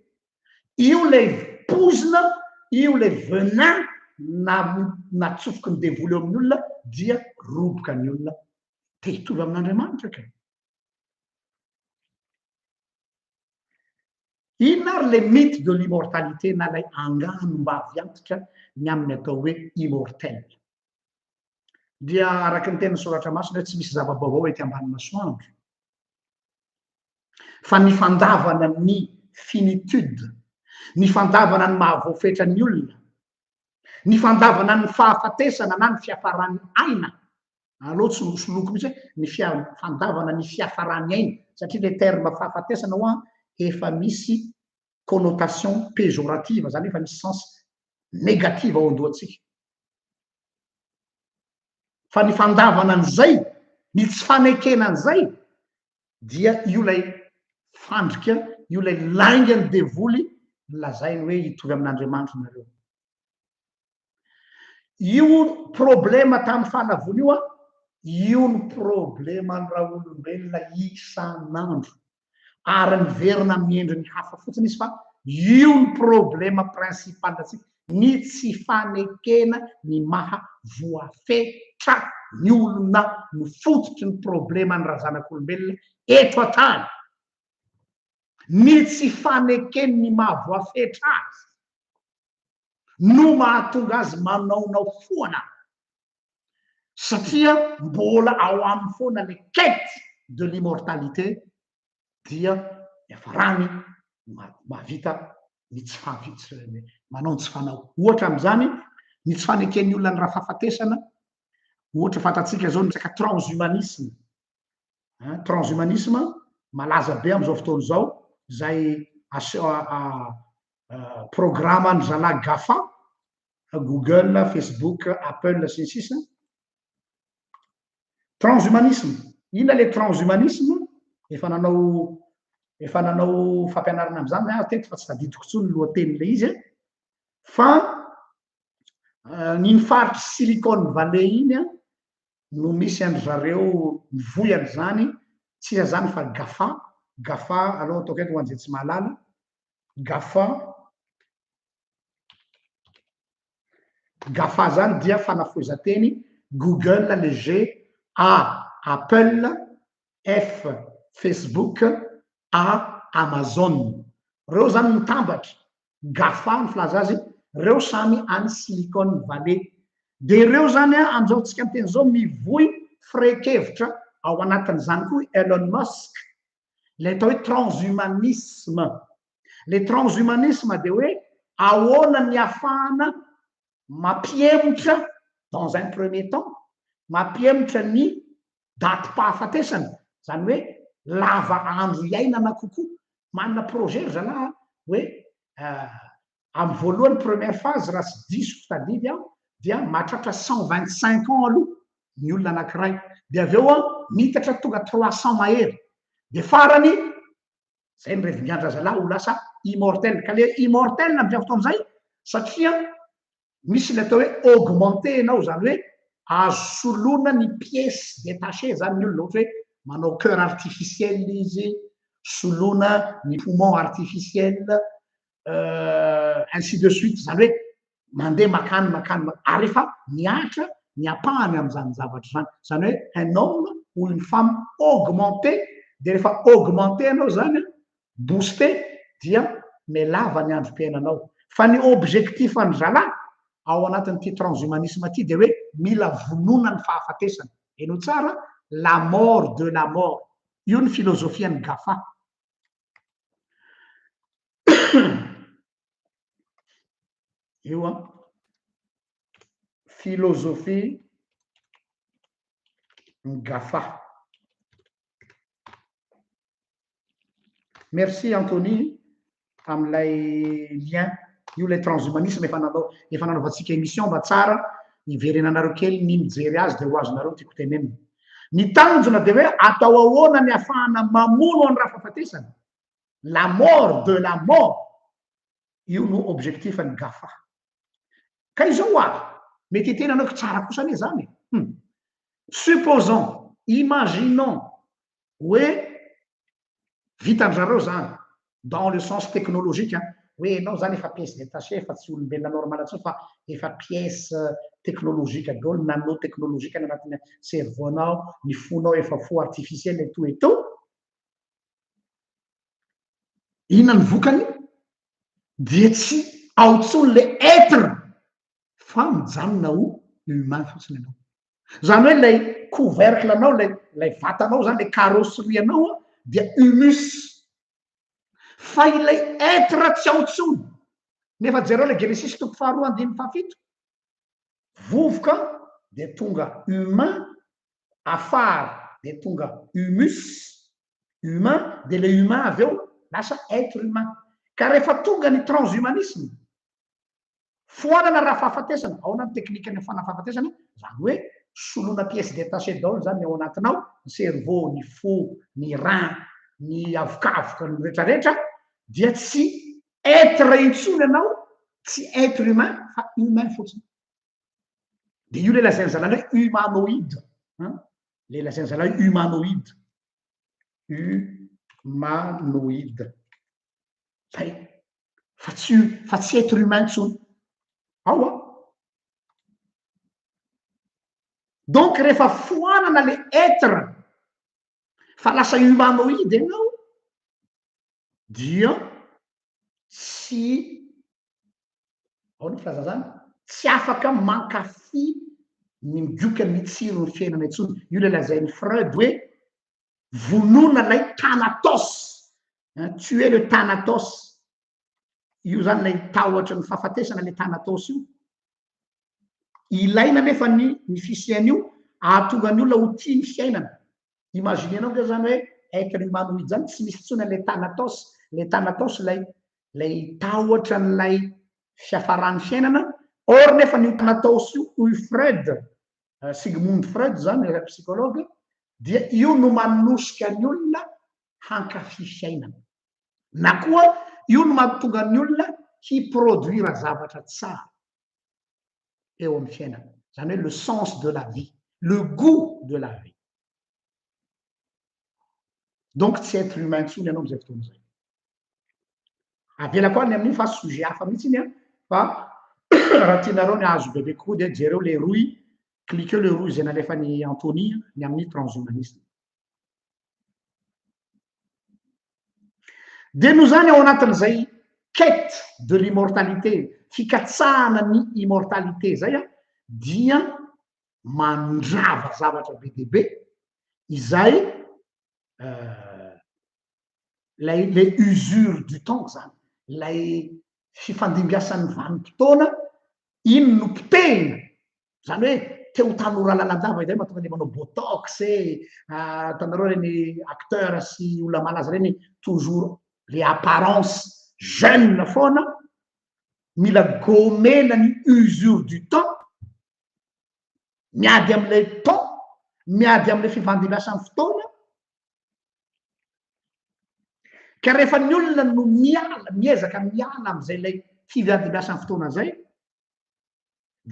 io le pozina io le venin natsofoky ny devoly eo amin'ny olona dia roboka ny olona te hitovy amin'Andriamanitra ka. Inona ary le mythe de l'immortalité na lay angano mba aviantitra ny amin'ny atao hoe immortel. dia araky ny tena soratra masina tsy misy zava-baovao ety ambany masoandro fa ny fandavana ny finitude, ny fandavana ny mahavoafetra ny olona, ny fandavana ny fahafatesana na ny fiafarany aina. Allo tsy soloko mihitsy ny fandavana ny fiafarany aina satria le terme fahafatesana ho efa misy connotation péjorative, zany efa misy sens négative ao andohantsika. Fa ny fandavana an'izay, ny tsy fanekena an'izay dia io lay fandrika, io lay laingany devoly lazainy hoe hitovy amin'Andriamanitra nareo. Io problema tamin'ny fanavony io ny problema ny raha olombelona isan'andro ary niverina miendry ny hafa fotsiny izy fa io ny problema principal atsika, ny tsy fanekena ny maha voafetra ny olona ny fototry ny problema ny razanak'olombelona eto an-tany, ny tsy fanekeny ny maha voafetra azy no mahatonga azy manaonao foana satria mbola ao aminy foana le quête de l'immortalité dia efa rany mahavita ny tsy fahavitsy manao ny tsy fanao. Ohatra am'izany ny tsy faneken'ny olona ny raha fahafatesana, ohatra fantatsika zao ny resaka transhumanisme. Transhumanisme malaza be am'izao fotoana zao, zay programme ny zalahy GAFA, Google, Facebook, Apple sy ny sisa. Transhumanisme, ina le transhumanisme? Efa nanao fampianarana am'izany teto fa tsy tadidiko tsony ny lohateny le izy fa ny faritry Silicon Valley iny no misy andry zareo mivoy an'izany, tsy iza zany fa GAFA. GAFA aloha ataoko eto ho an'izay tsy mahalala, GAFA zany dia fanafoezan-teny Google, le G, A Apple, F Facebook, A Amazon. Reo zany mitambatra GAFA ny filaza azy, reo samy any Silicon Valley. De reo zany am'izao tsika amin'ny teny zao mivoy firaikevitra ao anatin'izany koa Elon Musk, le atao hoe transhumanisme. Le transhumanisme de hoe ahoana ny ahafahana mampiemotra dans un premier temps, mampiemotra ny datim-pahafatesana, zany hoe lava andro iainana kokoa. Manana projet ry zalahy hoe amin'ny voalohany première phase raha tsy diso tadidy aho dia mahatratra 125 ans aloha ny olona anankiray, de avy eo mitatra tonga 300 mahery, de farany zay ny revingiandra zalahy ho lasa immortel. Ka le immortel am'izay fotoan'izay satria misy le atao hoe augmenté ianao, zany hoe azo soloina ny pièce détachée zany ny olona, ohatra hoe manao cœur artificiel izy, soloina ny poumon artificiel, ainsi de suite, zany hoe mandeha makany ary efa miatra ny apahany am'izany zavatra zany, zany hoe un homme ou une femme augmenté. De rehefa augmenté anao zany, boosté, dia melava ny androm-piainanao. Fa ny objectif any zalahy ao anatin'ity transhumanisme ty de hoe mila vonona ny fahafatesana. Eno tsara, la mort de la mort. Io ny filozofia ny GAFA. Io philosophie ny GAFA. Merci Anthony am'ilay lien. Io le transhumanisme efa nanaovantsika émission mba tsara iverenanareo kely ny mijery azy de ho azonareo tiako tenenina. Ny tanjona de hoe atao ahoana ny ahafahana mamono any raha fahafatesana, la mort de la mort. Io no objectif ny GAFA. Ka izao mety tenanao tsara kosa ane zany. Supposons, imaginons hoe vitan-jareo zany dans le sens technologique, hoe enao zany efa pièce détachée, efa tsy olombelona normal atsy fa efa pièce technologique daholo, nanotechnologique any anatin'ny cerveau-nao, ny fonao efa fo artificiel et tout. Inona ny vokany? Dia tsy ao tsony le être fa mijanona ho humain fotsiny anao. zany hoe lay couvercle anao lay vatanao zany lay carrosserie anao dia humus fa ilay être tsy ao ntsony nefa jereo le Genesis toko faharoa andimy fahafito vovoka de tonga humain afary de tonga humus humain de le humain avy eo lasa être humain ka rehefa tonga ny transhumanisme foanana raha fahafatesana ao anaty teknika ny fana fahafatesana zany hoe solona pièce détachée daholo zany ao anatinao ny cerveau ny fo ny rein ny avokavoka ny rehetrarehetra dia tsy être intsony anao tsy être humain fa humain fotsiny de io le lazainy zalany hoe humanoïde le lazainy zalany hoe humanoïde humanoïde zay fa tsy être humain intsony ao a donc rehefa foanana le être fa lasa humanoïde ianao dia tsy ao ny filaza zany tsy afaka mankafy ny migioka ny tsiro ny fiainana intsony io le lazainy Freud hoe vonona lay thanatos tuer le thanatos io zany lay tahotra ny fahafatesana le thanatos io ilaina nefa ny fisiany io ahatonga ny olona ho tia ny fiainana imaginenao ke zany hoe être humanoïde zany tsy misy tsona le thanatos lay tahotra nylay fiafaran'ny fiainana or nefa ny thanatos io hoy Freud Sigmund Freud zany psychologue dia io no manosika ny olona hankafy fiainana na koa io no mahatonga ny olona hiproduira zavatra tsara eo amin'ny fiainana zany hoe le sens de la vie le goût de la vie donc tsy être humain intsony ianao am'izay fotoana zay avela koa ny amin'iny fa sujet hafa mihitsy iny a fa raha tianareo ny azo bebe kokoa dia jereo le roy cliqueo le roy zay nalefa ny Anthony ny amin'ny transhumanisme de no zany ao anatin'izay quête de l'immortalité fikatsahana ny immortalité zay a dia mandrava zavatra be deaibe izay le usure du temps zany lay fifandimbiasan'ny vanim-potoana iny no potehina zany hoe teo tanora lalandava zay mahatonga le manao botox tanareo reny acteur sy olona malaza reny toujours les apparences jeune foana mila gomena ny usure du temps miady am'ilay temps miady am'le fifandimbiasan'ny fotoana ka rehefa ny olona no miezaka miala am'izay lay fifandimbiasan'ny fotoana zay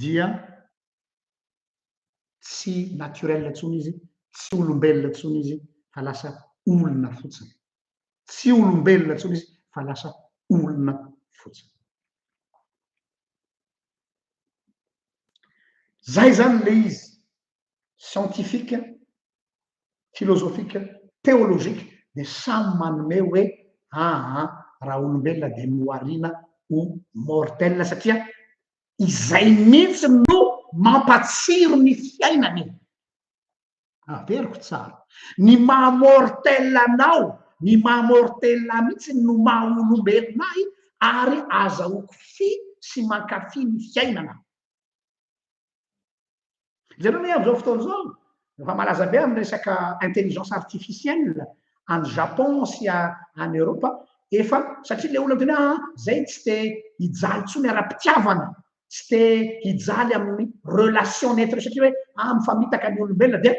dia tsy naturel intsony izy tsy olombelona intsony izy fa lasa olona fotsiny tsy olombelona intsony izy fa lasa olona fotsiny zay zany le izy scientifique philosophique théologique de samy manome hoe raha olombelona de noarina ho mortel satria izay mihitsy no mampatsiro ny fiainany averiko tsara ny mahamortelanao ny mahamortela mihitsy no maha olombelonay ary azahoako fi sy mankafy ny fiainana zareo hoe am'izao fotoana zao efa malaza be amin'ny resaka intelligence artificielle any Japon sy any Europa efa satria le olona tena zay tsy te hijaly tsony ara-pitiavana tsy te hijaly amin'ny relation netre satria hoe mifamitaka ny olombelona dia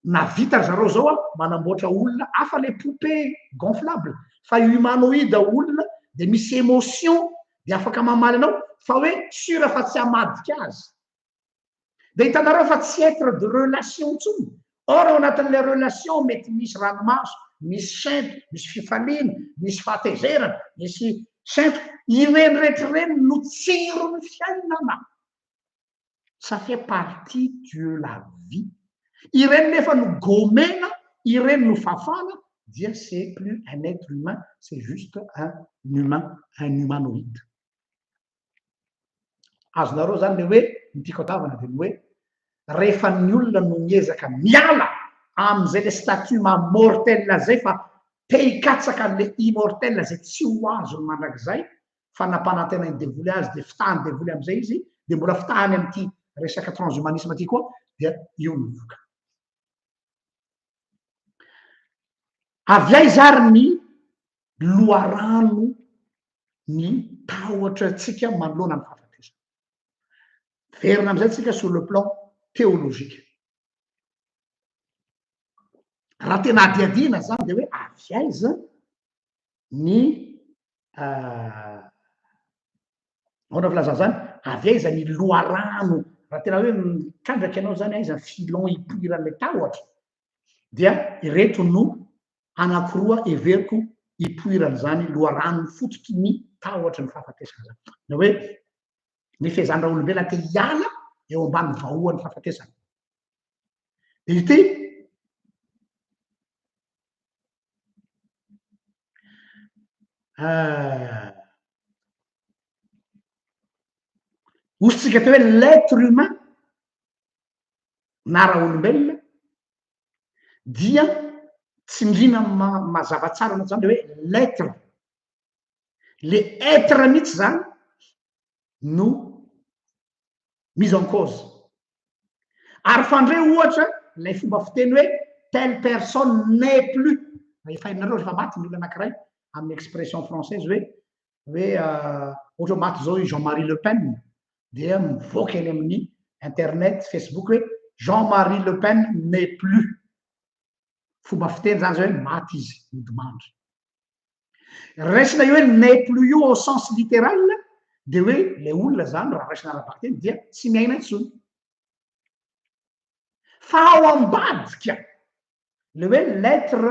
navita zareo zao a manamboatra olona hafa le poupée gonflable fa humanoïde olona de misy émotion de afaka mamaly anao fa hoe sura fa tsy hamadika azy de hitanareo fa tsy être de relation ntsony or ao anatin'le relation mety misy ranomaso misy sento misy fifaliana misy fahatezerana misy sento ireny rehetra reny no tsiro ny fiainana ça fait partie de la vie ireny nefa no gomena ireny no fafana dia c'est plus un être humain c'est juste un humanoïde azonareo zany le hoe ny tiako atavana de ny hoe rehefa ny olona no miezaka miala am'izay le statut mamortel zay fa te hikatsaka an'le immortel zay tsy ho azony mandrakizay fa napanantena ny devoly azy de fitahany devoly am'izay izy de mbola fitahany am'ty resaka transhumanisme ty koa dia io mivoka. Aviay zary ny loharano ny tahotra tsika manoloana ny fahafatesana. Verina am'izay tsika sur le plan théologique. Raha tena adiadiana zany de hoe aviaiza ny ona filaza zany aviaiza ny loharano raha tena hoe mitrandraky ianao zany aiza filon ipoiran'le tahotra dia ireto no anakiroa everiko ipoirany zany loharano fototry ny tahotra ny fahafatesana zany. Na hoe ny fehezanra olombelona te hiala eo ambany vahoan'ny fahafatesana. De ity ozytsika teo hoe l'être humain na raha olombelona dia tsy ndrina mazava tsara anaty zany de hoe l'être le être mihitsy zany no mise en cause ary fandre ohatra lay fomba fiteny hoe telle personne n'est plus efa hainareo rehefa maty ny olona anankiray amin'ny expression française hoe ohatra maty zao Jean-Marie Le Pen dia mivoaka eny amin'ny internet Facebook hoe Jean-Marie Le Pen n'est plus fomba fiteny zany zao hoe maty izy midimandry. Raisina io hoe n'est plus io au sens littéral de hoe le olona zany raha raisina arabaky teny dia tsy miaina intsony fa ao ambadika le hoe l'être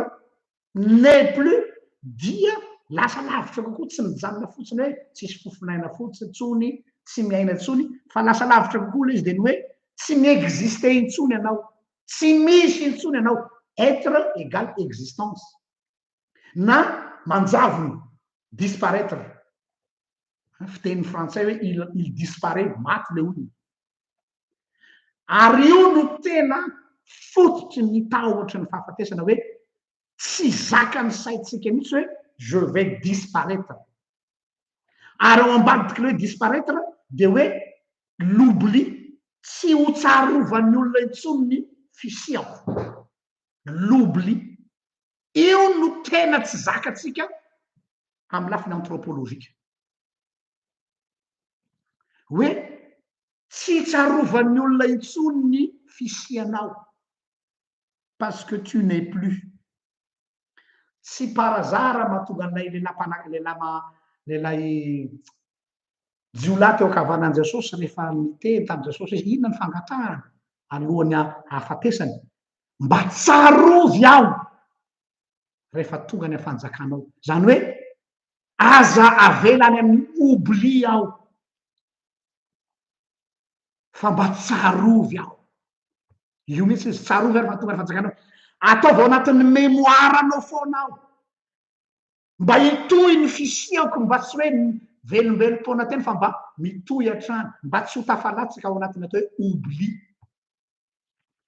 n'est plus dia lasa lavitra kokoa tsy mijanona fotsiny hoe tsisy fofinaina fotsiny tsony tsy miaina tsony fa lasa lavitra kokoa le izy de ny hoe tsy miexiste intsony ianao tsy misy intsony ianao. Être égale existence na manjavony disparaître fiteny frantsay hoe il disparaît maty le olona ary io no tena fototry ny tahotry ny fahafatesana hoe tsy zakany saitsika mihitsy hoe je vais disparaître ary ao ambadiky le hoe disparaître de hoe l'oubli tsy ho tsarovan'ny olona intsony ny fisiako. L'oubli io no tena tsy zakatsika amy lafiny anthropologika hoe tsy tsarovan'ny olona intsony ny fisianao parce que tu n'es plus. Tsy parazara mahatonga an'ilay lelay jiolahy teo akavanan'i Jesosy rehefa miteny tamin'i Jesosy izy inona ny fangatahana alohan'ny hafatesany mba tsarovy aho rehefa tonga ny fanjakanao zany hoe aza avelany amin'ny oubli aho fa mba tsarovy aho io mihitsy izy tsarovy aho rehefa tonga ny fanjakanao ataovy ao anatin'ny mémoire anao foana aho mba hitohy ny fisiako mba tsy hoe velombelom-poana teny fa mba mitohy hatrany mba tsy ho tafalatsika ao anatiny atao hoe oubli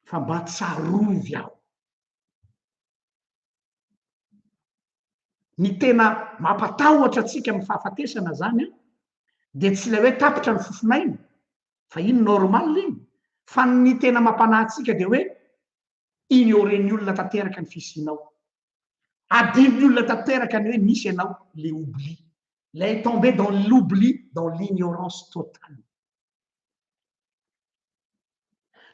fa mba tsarovy aho. Ny tena mampatahotra atsika amin'ny fahafatesana zany de tsy le hoe tapitra ny fofinaina fa iny normal iny fa ny tena mampanahintsika de hoe ignoren'ny olona tanteraka ny fisianao adin'ny olona tanteraka ny hoe misy ianao le oubli lay tombé dans l'oubli dans l'ignorance totale.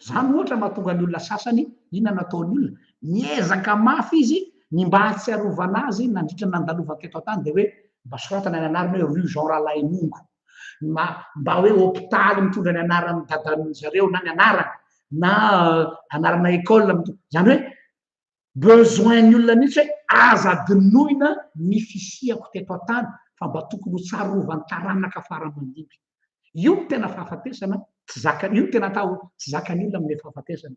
Zany ohatra mahatonga ny olona sasany inona nataony olona miezaka mafy izy ny mba hatsiarovana azy nandritra nandalova teto antany de hoe mba soratana ny anarany hoe rue Jean Ralainongo mba hoe hôpitaly mitondra ny anarany dadan'zareo na ny anarany na anarana école zany hoe besoin ny olona mihitsy hoe aza dinoina ny fisiako teto antany fa mba tokony ho tsarovany taranaka faramandimby. Io ny tena fahafatesana tsy zakany io tena atao tsy zakany olona amin'ny fahafatesana.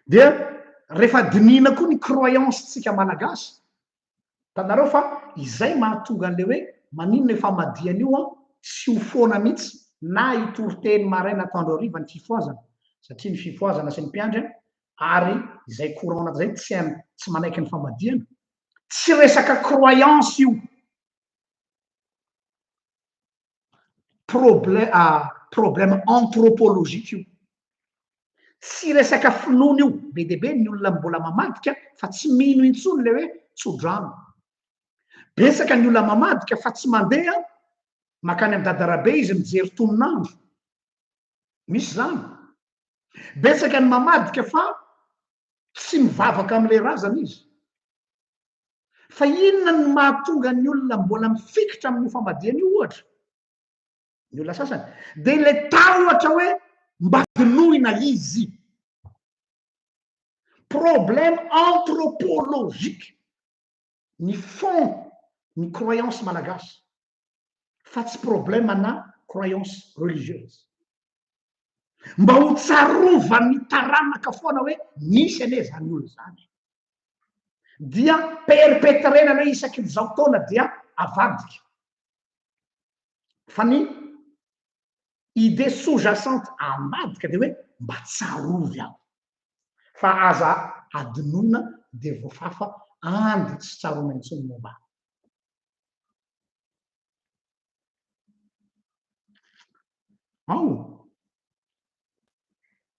Dia rehefa dinina koa ny croyance tsika malagasy tanareo fa izay mahatonga an'le hoe maninona ifamadiana io a tsy ho foana mihitsy na itoriteny maraina atandro ariva ny fifoazana satria ny fifoazana sy ny mpiandry ary izay courant zay tsy manaiky ny famadiana tsy resaka croyance io problème anthropologique io tsy resaka finoana io be deabe ny olona mbola mamadika fa tsy mino intsony le hoe tsodrano besaka ny olona mamadika fa tsy mandeha makany amin'ny dadarabe izy mijery toninandro misy zany besaka ny mamadika fa tsy mivavaka am'le razana izy fa inona ny mahatonga ny olona mbola mifikitra amin'ny famadiana io ohatra ny olona sasany de le ohatra hoe mba dinoina izy problème anthropologique ny fond ny croyance malagasy fa tsy problème ana croyance religieuse mba ho tsarovany taranaka foana hoe nisy ane zany olo zany dia perpetrena le isaky zao taona dia avadika fa ny idée sous-jacente ambadika de hoe mba tsarovy aho fa aza adinona de voafafa andy tsy tsarona intsony momba ao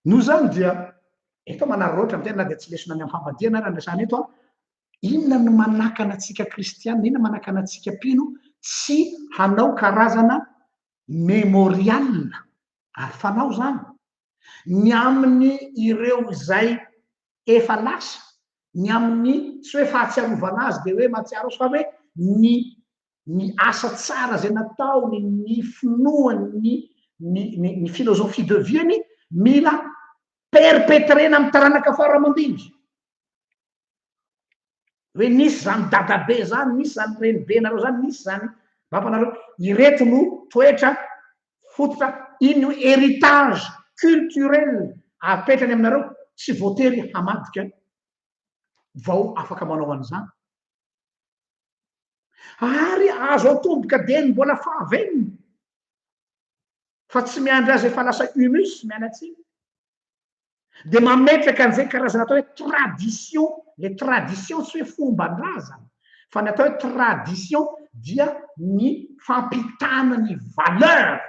no zany dia eto manary roatra amtena de tsy lesona any amy famadiana raha andresana eto a inona no manakana atsika kristianina inona manakana atsika mpino tsy hanao karazana mémorial ary fanao zany ny amin'ny ireo zay efa lasa ny amin'ny tsy hoe fahatsiarovana azy de hoe mahatsiaro azy fa hoe ny asa tsara zay nataony ny finoany ny philosophie de vieny mila perpetrena amy taranaka faramandindry hoe nisy zany dadabe zany nisy zany renibe nareo zany nisy zany bampanareo ireto no toetra fototra ino héritage culturel apetrany aminareo tsy voatery hamadika vao afaka manao an'izany ary azo atomboka de ny mbola fahaveniny fa tsy miandry azy efa lasa humus mianatsiny de mametraka an'izay karazana atao hoe tradition le tradition tsy hoe fomban-drazana fa ny atao hoe tradition dia ny fampitana ny valeur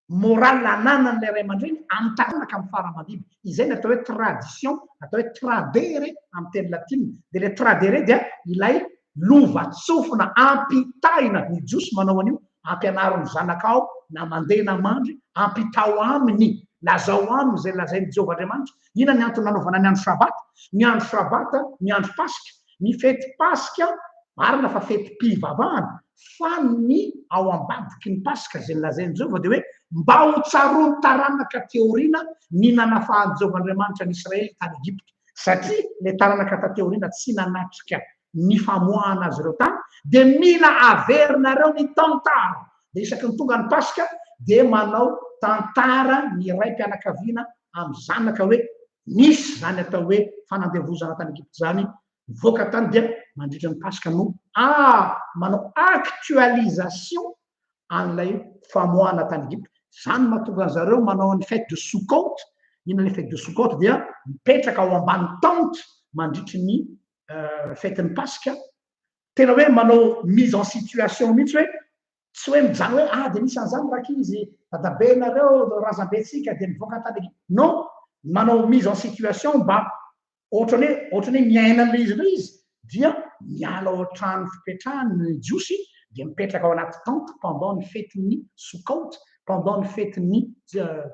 moral ananany le ray aman-dreny amy taranaka amy faramandimby izay ny atao hoe tradition atao hoe tradere amy teny latine de le tradere dia ilay lovatsofina ampitaina ny josy manao an'io ampianaro ny zanakao na mandeha na mandry ampitao aminy lazao aminy zay lazainy Jehovah-Andriamanitra ina ny antony nanaovana ny andro sabata ny andro sabata ny andro pasika ny fety pasika marina fa fety mpivavahana fa ny ao ambadiky ny pasika zay lazainy Jehovah de hoe mba ho tsarony taranaka teorina ny nanafahan'i Jehovah-Andriamanitra ny Israely tany Egypte satria le taranaka tateorina tsy nanatrika ny famoahana azy ireo tany de mila averinareo ny tantara de isaky ny tonga ny pasika de manao tantara ny raim-pianakaviana amy zanaka hoe nisy zany atao hoe fanandevozana tany Egypte zany voaka tany dia mandritra ny pasika no manao actualisation an'ilay famoahana tany Egypte zany mahatonga an'zareo manao ny fête de Sukkot ina le fête de Sukkot dia mipetraka ao ambany tente mandritry ny fêten'ny pasika tena hoe manao mise en situation mihitsy hoe tsy hoe mijano hoe de misy an'izany raky izy dadabe nareo razambetsika de mivoaka tany Egypte non manao mise en situation mba ohatrany hoe miaina an'le izy le izy dia miala ao an-trano fipetrahany ny jiosy de mipetraka ao anaty tente pendant ny fetin'ny Sukkot pendant ny fetin'ny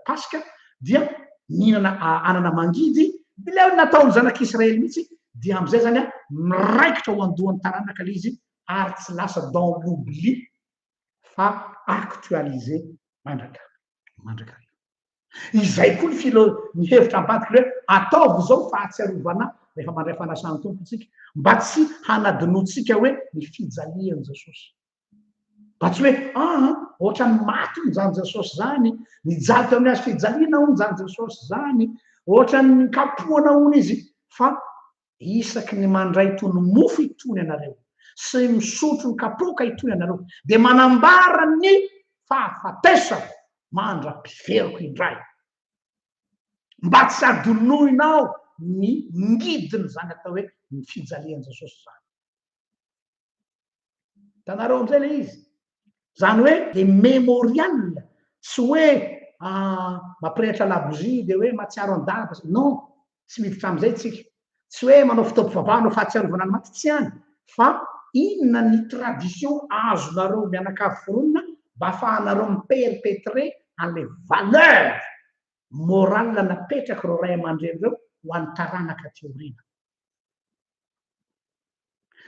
pasika dia mihinana anana mangidy le nataony zanak'Israely mihitsy dia am'izay zany a miraikitra ho andohan'ny taranaka le izy ary tsy lasa dans l'oubli fa actualisé mandrakariva izay koa ny hevitra ambadiky le ataovy zao fahatsiarovana rehefa mandray fanasany tompotsika mba tsy hanadinotsika hoe ny fijalian'i Jesosy mba tsy hoe ohatra ny maty nyjany Jesosy zany nijaly teo amin'ny azy fijaliana ho nyjany Jesosy zany ohatra ny kapohana hony izy fa isaky ny mandray tony mofo itony anareo sy misotro ny kapoka itoy anareo de manambara ny fahafatesa mandra-piveriko indray mba tsy adonoinao ny ngidiny zany atao hoe ny fijalian Jesosy zany tanareo amizay le izy zany hoe le mémorial tsy hoe mampirehitra labozie de hoe matsiaro an-dava non tsy miditra amizay tsika tsy hoe manao fitaovam-baovao no fahatsiarovana ny maty tsy any fa inona ny tradition azonareo mianakavy foronina mba afahanareo miperpetre an'le valeur morale napetraky reo ray aman-dreny reo ho an'ny taranaka teorina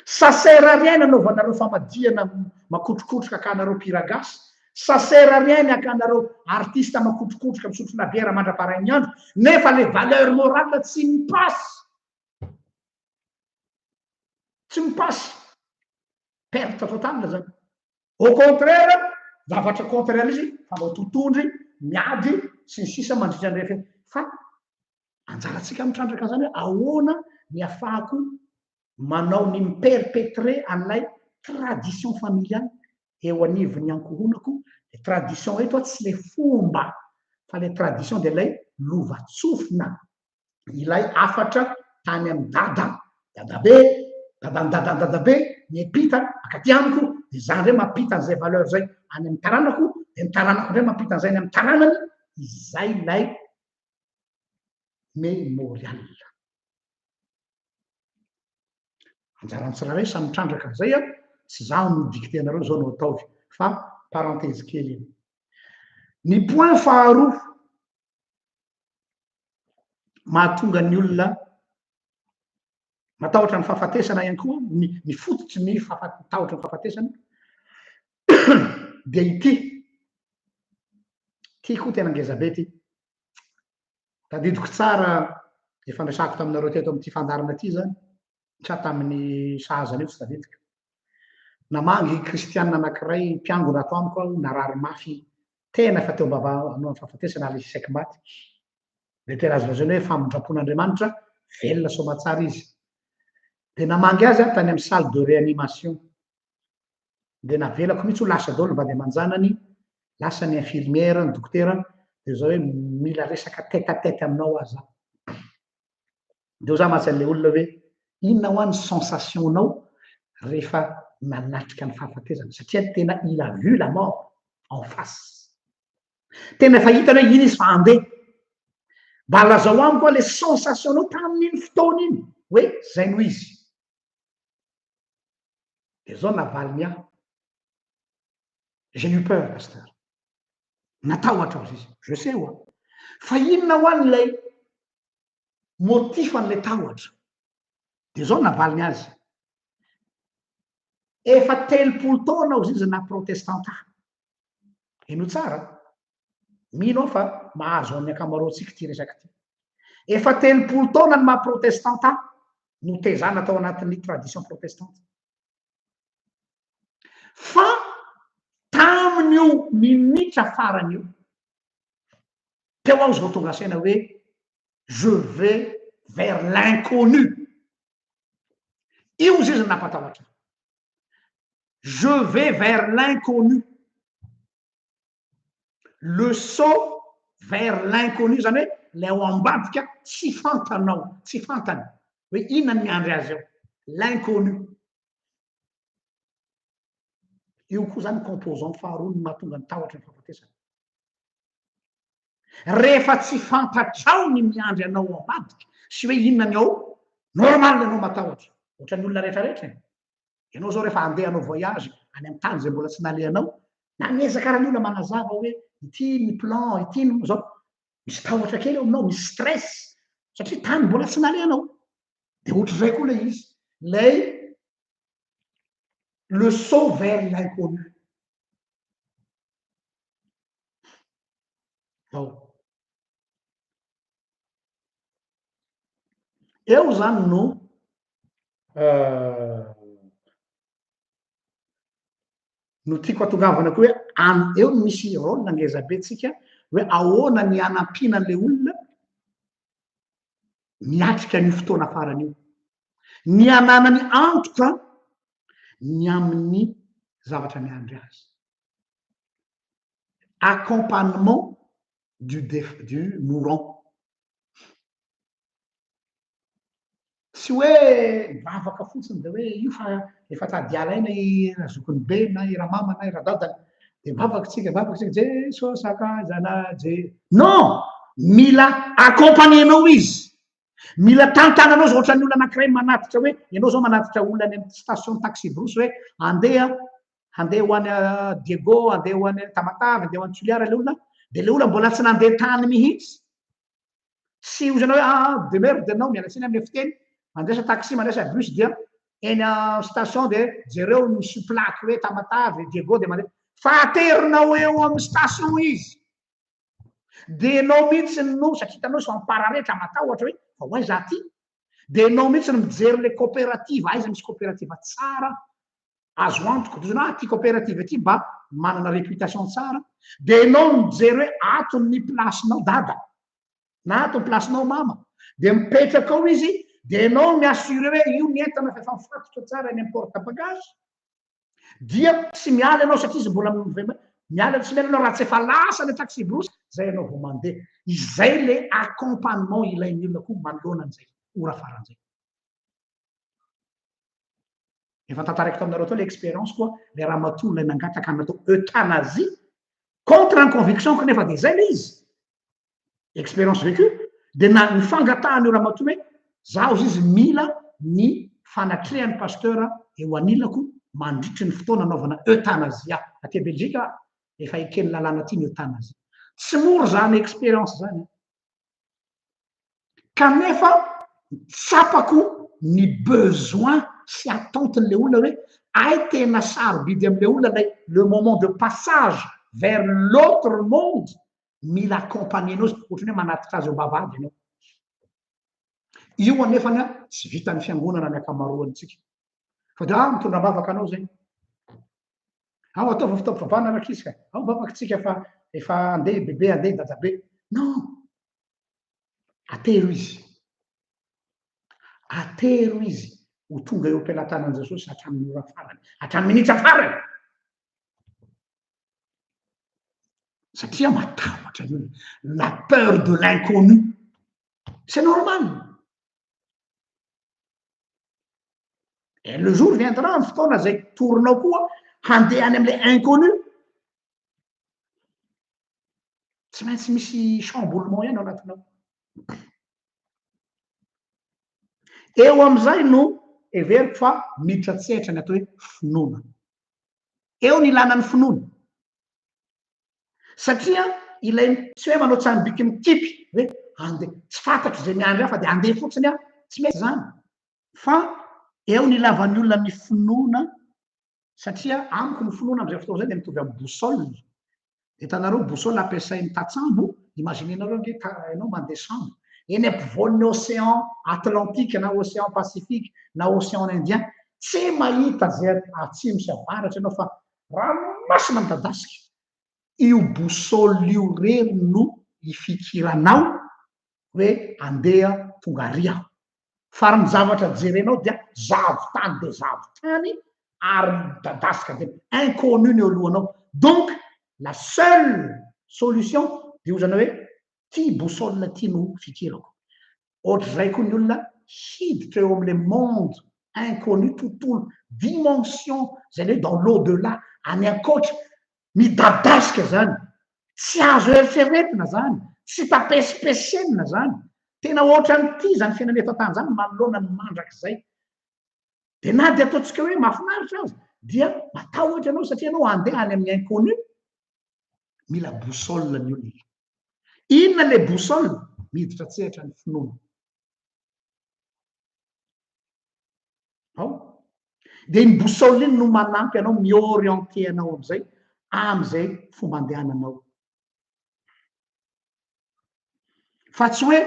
sasera-riaina anaovanareo famadiana makotrokotroka akanareo piragasy sasera-riaina akanareo artiste makotrokotroka misotro labiera mandra-parainy andro nefa le valeur morale tsy mipasy perte totale zany au contraire zavatra contraire izy fanao totondry miady sy ny sisa mandritra ny refa fa anjaratsika mitrandraka zany hoe ahoana ny afahako manao ny miperpetre an'ilay tradition familiale eo anivon'ny ankohonako le tradition eto tsy le fomba fa le tradition de lay lovatsofina ilay afatra tany amin'ny dadabe dadabe ny epita akaty amiko de zany ndray mampita an'izay valeur zay any amin'ny taranako de ny taranako ndray mampita an'izay ny amin'ny taranany izay lay mémorial anjarany tsiraray samy mitrandraka zay a tsy zaho no dictenareo zao no ataovy fa parenthèse kely iny ny point faharoa mahatonga ny olona matahotra ny fahafatesana ihany koa ny fototry ny tahotra ny fahafatesana de ity koa tena ngeza be ty tadidiko tsara efa nresako taminareo teto am'ty fandarana ty zany sa tamin'ny sahazany io tsy tadidiko namangy kristianina anankiray mpiangona ato amiko aho narary mafy tena fa teo mbava anao ny fahafatesana ale saiky maty de terazolazany hoe famondrapon'Andriamanitra velona somatsara izy de namangy azy a tany amin'ny salle de réanimation de navelako mihitsy ho lasa daholo mba de manjanany lasa ny infirmière ny dokotera de zao hoe mila resaka tête à tête aminao aza de za matsy an'le olona hoe inona ho any sensationnao rehefa nanatrika ny fahafatesana satria tena il a vu la mort en face tena efa hitany hoe iny izy fa andeha mba lazao amiko a le sensationnao tamin'iny fotoana iny hoe zay no izy de zao navaliny aho j'ai eu peur pasteur natahotra azy izy je sais oa fa inona ho any lay motif an'le tahotra de zao navaliny azy efa 30 taona aho izy na protestanta eno tsara mino aho fa mahazo amin'ny akamaroantsika ty resaky ty efa 30 taona ny maha protestanta no tezana tao anatin'ny tradition protestante fa tamin'io minitra faran'io teo aho zao tonga saina hoe je vais vers l'inconnu io izy izy napatahotra je vais vers l'inconnu le saut vers l'inconnu zany hoe le ao ambadika tsy fantanao tsy fantany hoe inona ny miandry azy eo l'inconnu io koa zany composant faharoa ny mahatonga ny tahotra ny fahafatesana rehefa tsy fantatrao ny miandry anao ambadika sy hoe inona ny ao normal anao matahotra ohatran'ny olona rehetrarehetra ianao zao rehefa andeha anao voyage any amin'ny tany zay mbola tsy nalehanao na miezaka raha ny olona manazava hoe ity ny plan ity ny zao misy tahotra kely eo aminao misy stress satria tany mbola tsy nalehanao de ohatr'izay koa le izy lay le saut vers l'inconnu eo zany no no tiako atongavana koa hoe eo misy rôle nangeza be tsika hoe ahoana ny anampinan'le olona miatrika ny fotoana farany io ny ananany antoka ny amin'ny zavatra miandry azy. Accompagnement du mourant. Tsy hoe mivavaka fotsiny de hoe io fa efa tadiala ina zokony be na iramama na iradadana de mivavaka Jesosy sakajana non, mila accompagner-nao izy, mila tantananao zao ohatran'ny olona anankiray manatitra hoe ianao zao manatitra olona any amin'ny station taxi brosy hoe handeha ho any Diego, handeha ho any Tamatave, handeha ho any Toliara le olona, de le olona mbola tsy nandeha tany mihitsy, tsy ozanao hoe demerdinao mialatsiny amin'ny fiteny mandresa taxi mandresa bus dia eny station de jereo misy plaque hoe Tamatave, Diego de mandeha fa aterinao eo amin'ny station izy de nao mihitsy no satria hitanao so ampararetra matahotra hoe fa hoaiza aty de nao mihitsy no mijery le coopérative aiza misy coopérative tsara azo antoka dozana ty coopérative ty mba manana réputation tsara de nao mijery hoe ato ny placenao dada na ato ny placenao mama de mipetraka ao izy de nao miassure hoe io ny entana fa efa mifatotra tsara ny porte bagage dia tsy miala ianao satria izy mbola miala tsy miala anao raha tsy efa lasa le taxi brosy zay ianao vo mandeha izay le accompagnement ilain'ny olona koa manoloana an'izay ora faran'izay. Efa tantaraiky taminareo tao le expérience koa le ramatoa lay nangataka natao euthanasie contre en conviction kanefa de zay le izy expérience vécue de na nifangatahany io ramatoa hoe zaho izy mila ny fanatrehan'ny pasteur eo anilako mandritry ny fotoana anaovana euthanasia aty Belzika efa ekeny lalàna ty ny euthanasie tsy mora zany expérience zany kanefa tsapako ny besoin sy attente-n'le olona hoe ay tena sarobidy am'le olona lay le moment de passage vers l'autre monde mila accompagner anao ohatrany hoe manatitra azy eo bavady ianao io anefana tsy vitan'ny fiangonana ny akamaroantsika fa de mitondra bavaka anao zay ao ataova fitaovavana rakisika ao bavakytsika efa andeha bebe andeha dadabe non atero izy ho tonga eo am-pelantanan Jesosy hatramin'ny ora farany hatramin'ny minitra farany satria matahotra io la peur de l'inconnu c'est normal. Et le jour viendra ny fotoana zay torinao koa handeha any am'le inconnu tsy maintsy misy chamboulement ihany ao anatinao eo am'izay no everiko fa miditra tsetra ny atao hoe finoana eo ny ilanan'ny finoana satria ilay tsy hoe manao tsambiky mitipy hoe andeha tsy fantatro zay miandry aho fa de andeha fotsiny aho tsy mety zany fa eo ny ilavan'ny olona ny finoana satria amiko ny finoana am'izay fotoana zay de mitovy amin'ny boussole hitanareo boussole ampiasain'ny tatsambo imaginenareo nge ianao mandeha sambo eny ampivoan'ny océan atlantique na océan pacifique na océan indien tsy mahita zay atsimo sy avaratra ianao fa ranomasina midadasika io boussole io reny no ifikiranao hoe andeha tonga aria farany zavatra jerenao dia zavotany de zavotany ary midadasika de inconnu ny eo alohanao donc la seule solution diozana hoe ty boussole ty no fikirako ohatra zay koa ny olona hiditra eo am'le monde inconnu tontolo dimension zay le hoe dans l'au-delà any ankoatra midadasika zany tsy azo eritreretina zany tsy tapesipesienina zany tena ohatran'ity zany fiainana eto an-tany zany manoloana ny mandrak'izay de na de ataotsika hoe mahafinaritra azy dia matahotra anao satria anao andeha any amin'ny inconnu mila boussole ny olona inona le boussole miditra tsehatra ny finoana ao de iny boussole iny no manampy anao miorienté anao am'izay am'izay fomba andehananao fa tsy hoe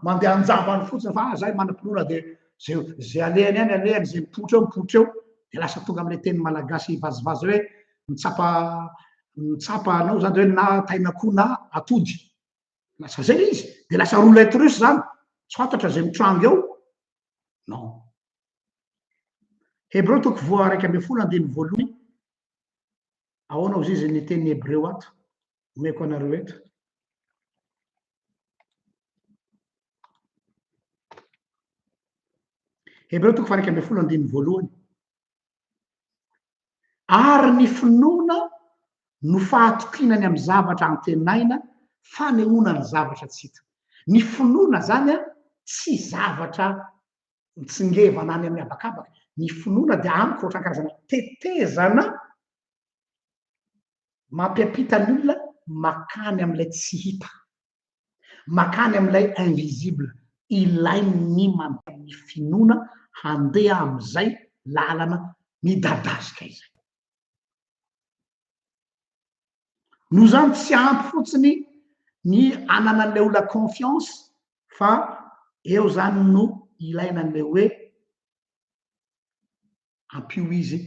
mandeha anjavany fotsiny fa zay manam-pinoana de zay alehany any alehany zay mipotra eo de lasa tonga am'le teny malagasy vazivazy hoe mitsapa anao zany de hoe na tainakoho na atody lasa zay izy de lasa roulette russe zany tsy fantatra zay mitrango eo non Hebreo toko voa 1:10 ahoana ozy izy ny teny hebreo ato omeko anareo eto. Hebreo toko 1:10 ary ny finoana no fahatokinany amin'ny zavatra antenaina fanehoana ny zavatra tsy hita. Ny finoana zany a tsy zavatra mitsingevana any amin'ny abakabaka. Ny finoana dia amiko ohatrany karazana tetezana mampiampita ny olona makany amin'ilay tsy hita, makany amin'ilay invisible. Ilainy ny finoana handeha amin'izay lalana midadasika izay. No zany tsy ampy fotsiny ny anana an'ilay olona confiance fa eo zany no ilaina an'ilay hoe ampio izy,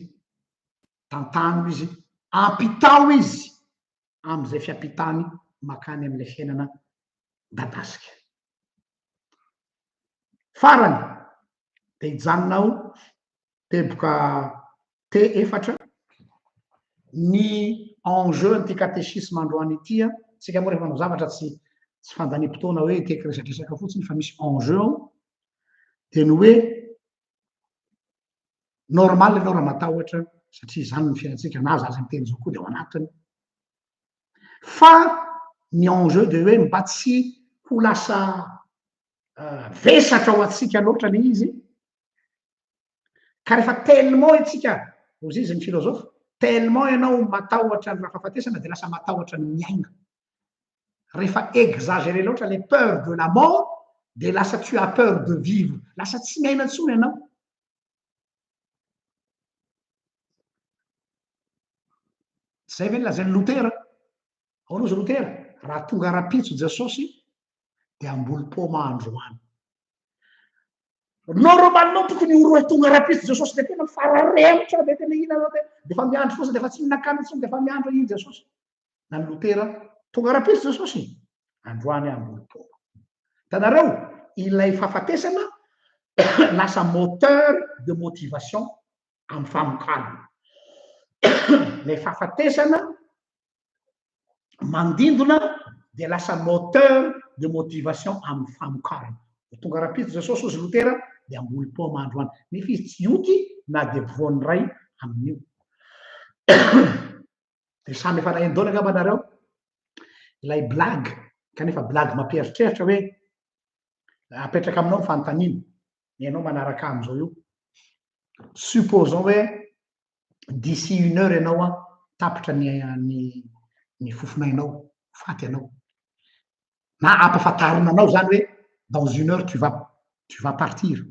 tantano izy, ampitao izy am'izay fiampitany makany amin'ilay fiainana dadasika. Farany de hijanonao teboka T4 ny enjeu nyty katechisme androany ity a. Tsika moa rehefa manao zavatra tsy fandaniam-potoana hoe teky resadresaka fotsiny fa misy enjeu ao de ny hoe normal ianao raha matahotra satria zany ny fiainatsika na zaza miteny zao koa de ao anatiny. Fa ny enjeu de hoe mba tsy ho lasa vesatra ao atsika loatra le izy ka rehefa tellement itsika ozy izy ny filozofa tellement ianao matahotra ny raha fahafatesana de lasa matahotra ny miaina. Rehefa exagéré loatra les peurs de la mort de lasa tu as peur de vivre, lasa tsy miaina intsony ianao. Zay ve lazainy Lutera, ao izy Lutera, raha tonga rapitso Jesosy de ambolo-poma androany. Normalement tokony oroa tonga rapitso Jesosy de tena mifararemotra de tena ina de fa miandro fotsiny de fa tsy mihinan-kany intsony de fa miandro iny Jesosy. Na ny Lutera tonga rapitso Jesosy androany ambolo-poma. Hitanareo ilay fahafatesana lasa moteur de motivation amin'ny famokana. Le fahafatesana mandindona de lasa moteur de motivation amin'ny famokana. Tonga rapitso Jesosy ozy Lutera de ambolo-poma androany. Nefa izy tsy ioty na de voany ray amin'io. De samy efa nahaindona angamba anareo ilay blague kanefa blague mampieritreritra hoe apetraka aminao ny fanontaniana ianao manaraka am'izao io. Supposons hoe d'ici 1 heure ianao a tapitra ny fofonainao, faty ianao. Na ampafantarinanao zany hoe dans 1 heure tu vas partir.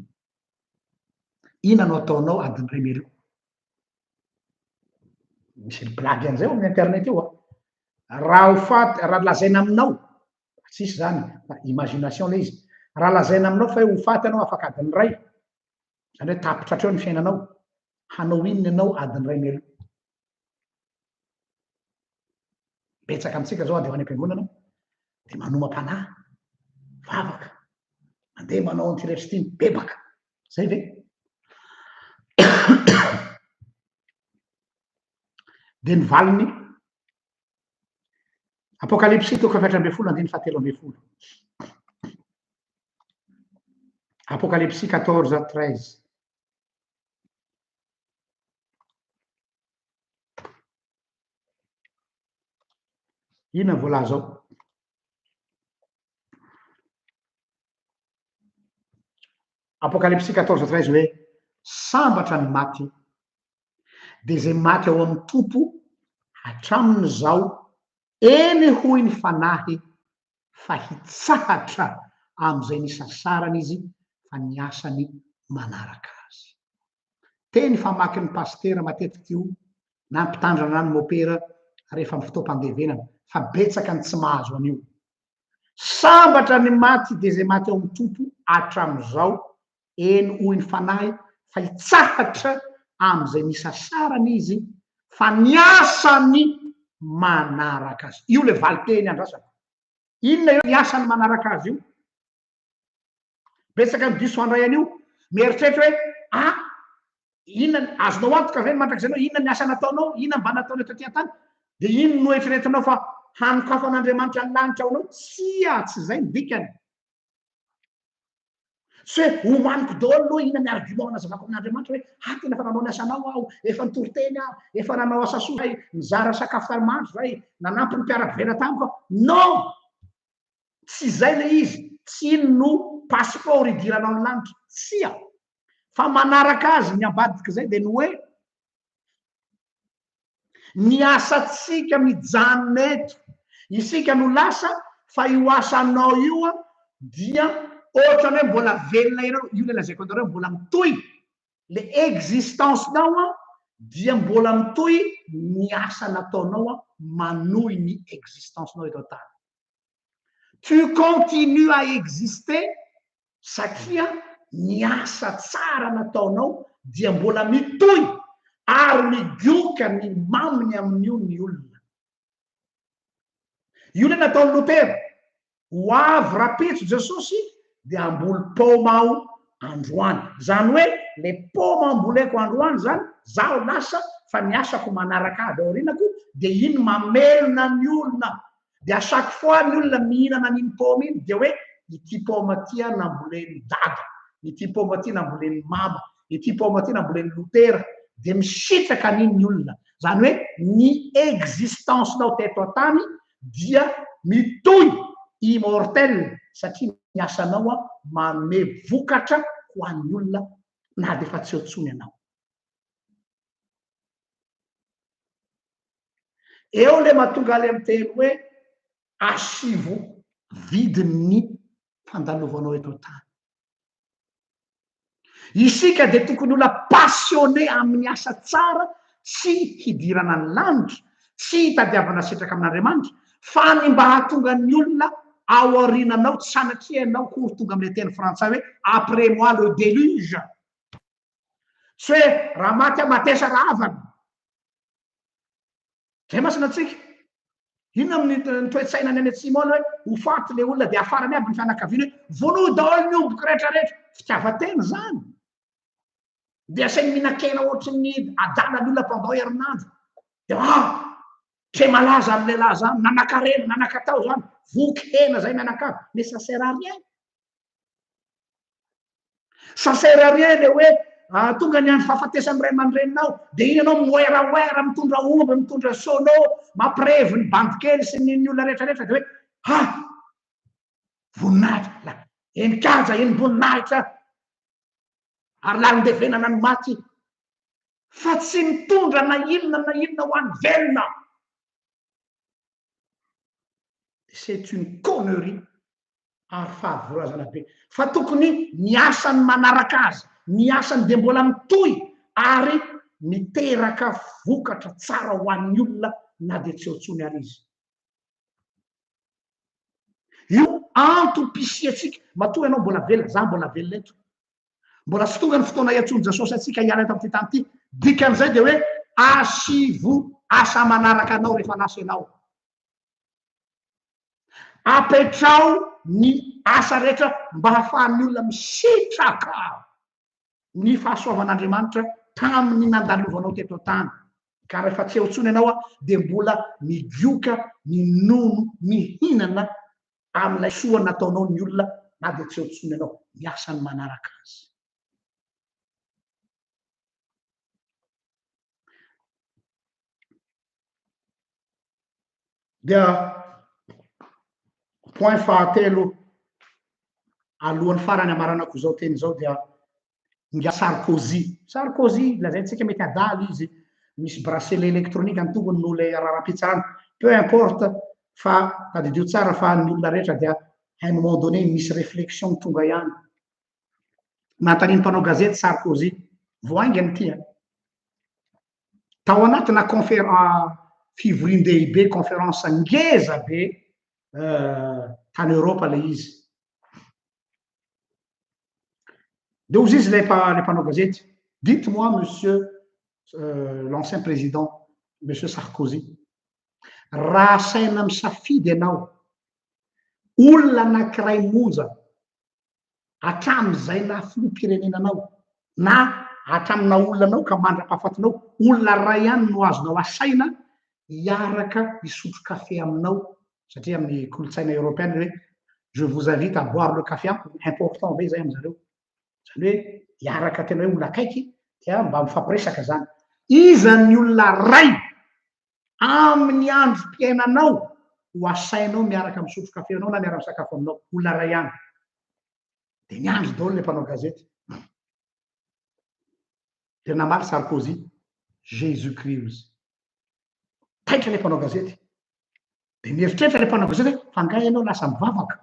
Ina no ataonao adiny 2 millions. Misy blague an'izay eo amin'ny internet io a. Raha ho faty, raha lazaina aminao, tsisy zany fa imagination le izy. Raha lazaina aminao fa ho faty ianao afaka adiny 2, zany hoe tapitra hatreo ny fiainanao, hanao inona ianao adiny 2 millions. Betsaka amitsika zao de ho any am-piangonana de manomam-panahy, vavaka, mandeha manao antirehetra ty bebaka. Zay ve? De ny valiny Apocalypse toko 7:17. Apocalypse 14:13. Ina voalaza ao? Apocalypse 14:13 hoe sambatra ny maty de zay maty ao amin'ny tompo hatraminy zao eny hoy ny fanahy fa hitsahatra am'izay nisasarany izy fa ny asany manaraka azy. Teny famaky ny pastera matetiky io na mpitandrana ny mopera rehefa amin'ny fotoam-pandevenana fa betsaka ny tsy mahazo an'io. Sambatra ny maty de zay maty ao amin'ny tompo hatram'izao eny hoy ny fanahy fa hitsahatra am'izay nisasarany izy fa ny asany manaraka azy. Io le valiteny andrasana. Inona io ny asany manaraka azy io? Betsaka ny diso handray an'io mieritreritra hoe inona azonao antoka ve mandrakzay anao inona ny asa nataonao inona mba nataonao eto ty-tany de ino no eritreretinao fa hanokafan'Andriamanitra ny lanitra aonao tsy zay ny dikany sy hoe homaniko daholo aloha inona ny argument nazavako amin'Andriamanitra hoe tena fa nanao ny asanao aho efa nitory-teny aho efa nanao asa soa zay mizara sakafo tarimaandro zay nanampy ny mpiara-vela tamiko non tsy zay le izy tsy ino no passeport idiranao ny lanitra tsia fa manaraka azy ny ambadiky zay de no hoe ny asatsika mijanona eto isika no lasa fa io asanao io a dia ohatrany hoe mbola velona ianao io le lazaiko anareo mbola mitohy le existence-nao a dia mbola mitohy ny asa nataonao a manohy ny existence-nao eto an-tany tu continues à exister satria ny asa tsara nataonao dia mbola mitohy ary migioka ny maminy amin'io ny olona io le nataony Lotera ho avy rapetso Jesosy de amboly paoma aho androany zany hoe le paoma amboleko androany zany zaho lasa fa ny asako manaraka aby aorinako de iny mamelona ny olona de à chaque fois ny olona mihinana n'iny paoma iny de hoe ity paoma ty a namboleny dada ity paoma ty namboleny mama ity paoma ty namboleny Lotera de misitraka an'iny ny olona zany hoe ny existence-nao teto an-tany dia mitohy immortel satria ny asanao a manome vokatra ho an'ny olona na de fa tsy otsony ianao eo le mahatonga ale amy teny hoe asivo vidiny fandalovanao eto an-tany isika de tokony olona passionné amin'ny asa tsara tsy hidirana ny lanitra tsy hitadiavana sitraka amin'Andriamanitra fa ny mba hahatonga ny olona ao aorinanao tsy sanatria ianao kory tonga amile teny frantsay hoe après moi le déluge tsy hoe raha maty a matesa ravana zay masina atsika inona amin'ny toe-tsainany any atsimo any hoe ho faty le olona de afarany aby ny fianakaviana hoe vonohy daholo ny omboko rehetrarehetra fitiavatena zany de asainy mihinan-kena ohatry ny adala ny olona pendant herinandro de tre malaza am'le lahy zany nanankarena nanakatao zany voky hena zay mianakavy mais ça sert à rien ça sert à rien le hoe tonga ny andro fahafatesany ray aman-dreninao de iny anao moeraoera mitondra omby mitondra sono mampirevo ny bandikely sy ny olona rehetrarehetra de hoe voninahitra la enikaja eny voninahitra ary lalondevenana ny maty fa tsy mitondra na inona ho any velona c'est une connerie ary fahavorazana be fa tokony ny asany manaraka azy ny asany de mbola mitohy ary miteraka vokatra tsara ho an'ny olona na de tsy otsony ary izy io antom-pisia atsika matoa ianao mbola velona za mbola velona eto mbola tsy tonga ny fotoana iatsony Jesosy atsika hiala eto amty tany ty dikan'izay de hoe asivo asa manaraka anao rehefa lasa ianao apetrao ny asa rehetra mba hahafahan'ny olona misitraka ny fahasoavan'Andriamanitra tamin'ny nandalovanao teto an-tany ka rehefa tsy otsony ianao a de mbola migioka minono mihinana am'ilay soa nataonao ny olona na de tsy otsony ianao ny asany manaraka azy dia point fahatelo alohan'ny farany amaranako zao teny zao dia nga Sarkozy lazaintsika mety adala izy misy bracelet électronique any tongony no le raharapitsany peu importe fa tadidio tsara fa ny olona rehetra dia à un moment donné misy réflexion tonga ihany nantaniny mpanao gazety Sarkozy voaingany tia tao anatina fivorian-dehibe conférence ngeza be tany Europa le izy de ozy izy le mpanao gazety dites-moi monsieur l'ancien président monsieur Sarkozy raha saina misafidy ianao olona anankiray monja hatram'izay na filoham-pirenenanao na atramina olonanao ka mandra-pahafatinao olona ray ihany no azonao asaina hiaraka hisotro kafe aminao satria amin'ny kolotsaina européenne hoe je vous invite à boire le café important be zay amizareo zany hoe hiaraka tena hoe olona akaiky dia mba mifampiresaka zany izany olona ray amin'ny androm-piainanao ho asainao miaraka misotro kafe anao na miaraka misakafo aminao olona ray ihany de niandro daholo le mpanao gazety de namaly Sarkozy Jésus Christ taitra le mpanao gazety de mieritreritra le mpanao gazety fa ngahy ianao lasa mivavaka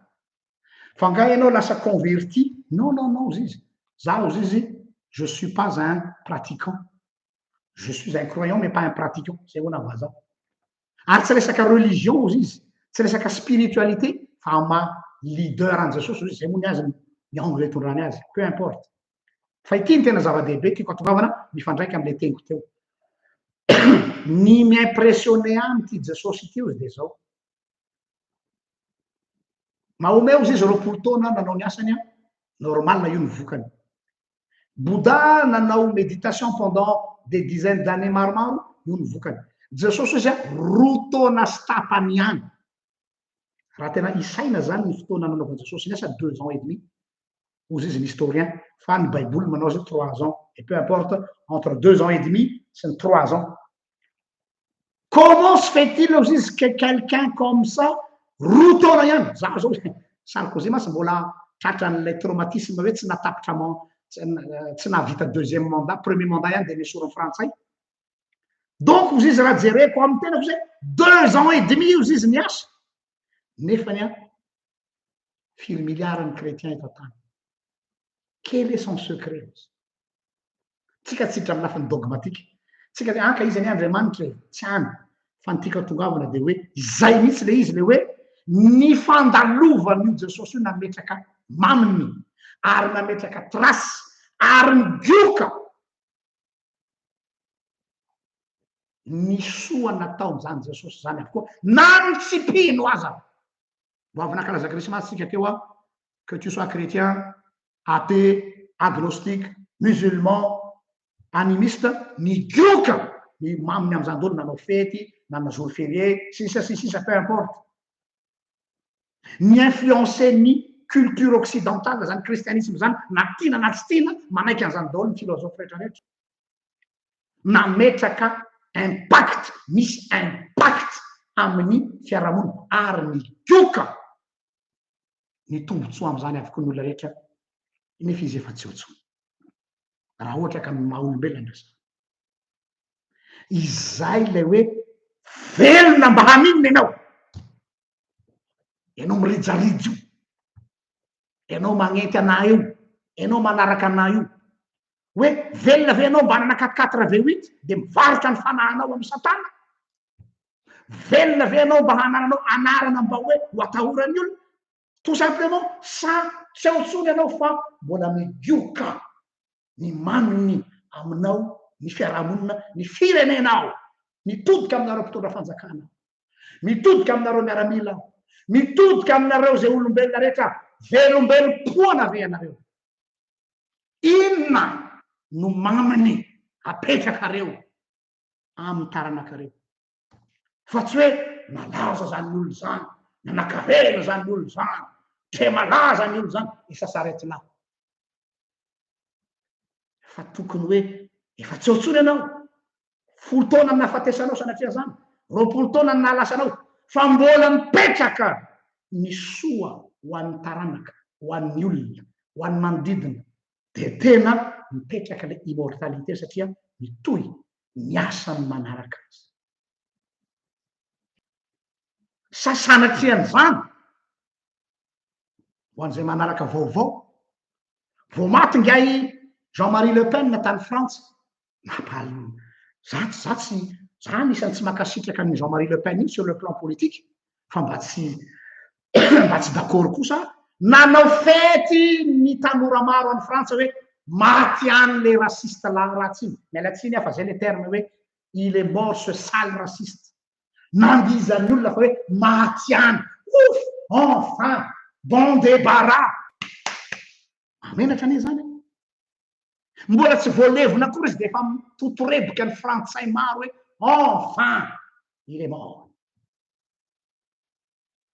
fa ngahy ianao lasa converti non non non izy zaho izy je suis pas un pratiquant je suis un croyant mais pas un pratiquant zay hoana vazaha ary tsy resaka religion izy tsy resaka spiritualité fa ma leader an Jesosy izy zay moa ny azy ny anglais tondrany azy peu importe fa ity ny tena zava-dehibe tiako atongavana mifandraiky am'le teniko teo ny miimpressionné amity Jesosy ity izy de zao Mahomeo izy 20 taona nanao ny asany normal na io ny vokany Bouddha nanao méditation pendant des dizaines d'années maromaro io ny vokany Jesosy izy 2 taona sy tapany ihany raha tena isaina zany ny fotoana nanaovany Jesosy asa 2 ans et demi ozy izy l'historien fa ny baiboly manao zay 3 ans et peu importe entre 2 ans et demi c'est 3 ans comment se fait-il izy que quelqu'un comme ça 2 taona ihany zaho zao Sarkozy masy mbola tratra n'ilay traumatisme hoe tsy natapitra tsy nahavita 2e mandat 1er mandat ihany de nesorony frantsay donc ozy izy raha jereko amin'ny tenako zay 2 ans et demi ozy izy niasa nefany firy milliards chrétien eto antany quel est son secret tsika tsitra amin'ny lafiny dogmatique tsika anka izy any Andriamanitra tsy any fa nytika tongavana de hoe zay mihitsy le izy le hoe ny fandalovany Jesosy io nametraka maminy ary nametraka trasy ary migioka ny soa nataony zany Jesosy zany avokoa na mitsipino aza mbo avy nankalaza krismasy tsika teo que tu sois chrétien athée agnostique musulman animiste migioka ny maminy am'izany dolo nanao fety nanao jour férié sisa peu importe ny influencé ny culture occidentale zany christianisme zany na tina na tsy tina manaiky an'izany daholo ny philosophe rehetrarehetra nametraka impact misy impact amin'ny fiarahamonina ary migioka ny tombotsoa am'izany avokoa ny olona rehetra nefa izy efa tsy otsony raha ohatra ka maha olombelona ndrasa izay le hoe velona mba haminina ianao mirijarijo ianao magnety anah io ianao manaraka anah io hoe velona ve ianao mba nana 4 V8 de mivarotra ny fanahanao amin'ny satana velona ve ianao mba hanananao anarana mba hoe ho atahorany olona tout simplement sa tsy otsony ianao fa mbola migioka ny maminy aminao ny fiarahamonina ny firenenao mitodika aminareo mpitondra fanjakana mitodika aminareo miaramila mitodika aminareo zay olombelona rehetra velombelom-poana ve ianareo inona no maminy apetrakareo amin'ny taranakareo fa tsy hoe malaza zany olo zany nanakavela zany olo zany tre malaza ny olo zany isa saretilahy fa tokony hoe efa tsy otsony ianao 10 taona amin'ny hafatesanao sanatria zany 20 taona ny nahalasanao fa mbola mipetraka ny soa ho an'ny taranaka ho an'ny olona ho an'ny manodidina de tena mipetraka le immortalité satria mitohy ny asany manaraka azy sasanatrian'izany ho an'izay manaraka vaovao vo maty ngay Jean-Marie Le Pen tany Frantsa mampalina zatsy za nisan'ny tsy makasitraka ny Jean-Marie Le Pen iny sur le plan politique fa mba tsy d'accord kosa nanao fety ny tanora maro any Frantsa hoe maty any le raciste ratsy iny mialatsiny fa zay le terme hoe il est mort ce sale raciste nandizany olona fa hoe maty any ouf enfin bon débarras amenatra ane zany mbola tsy voalevona koa izy de efa mitotoreboka ny frantsay maro hoe enfin il est mort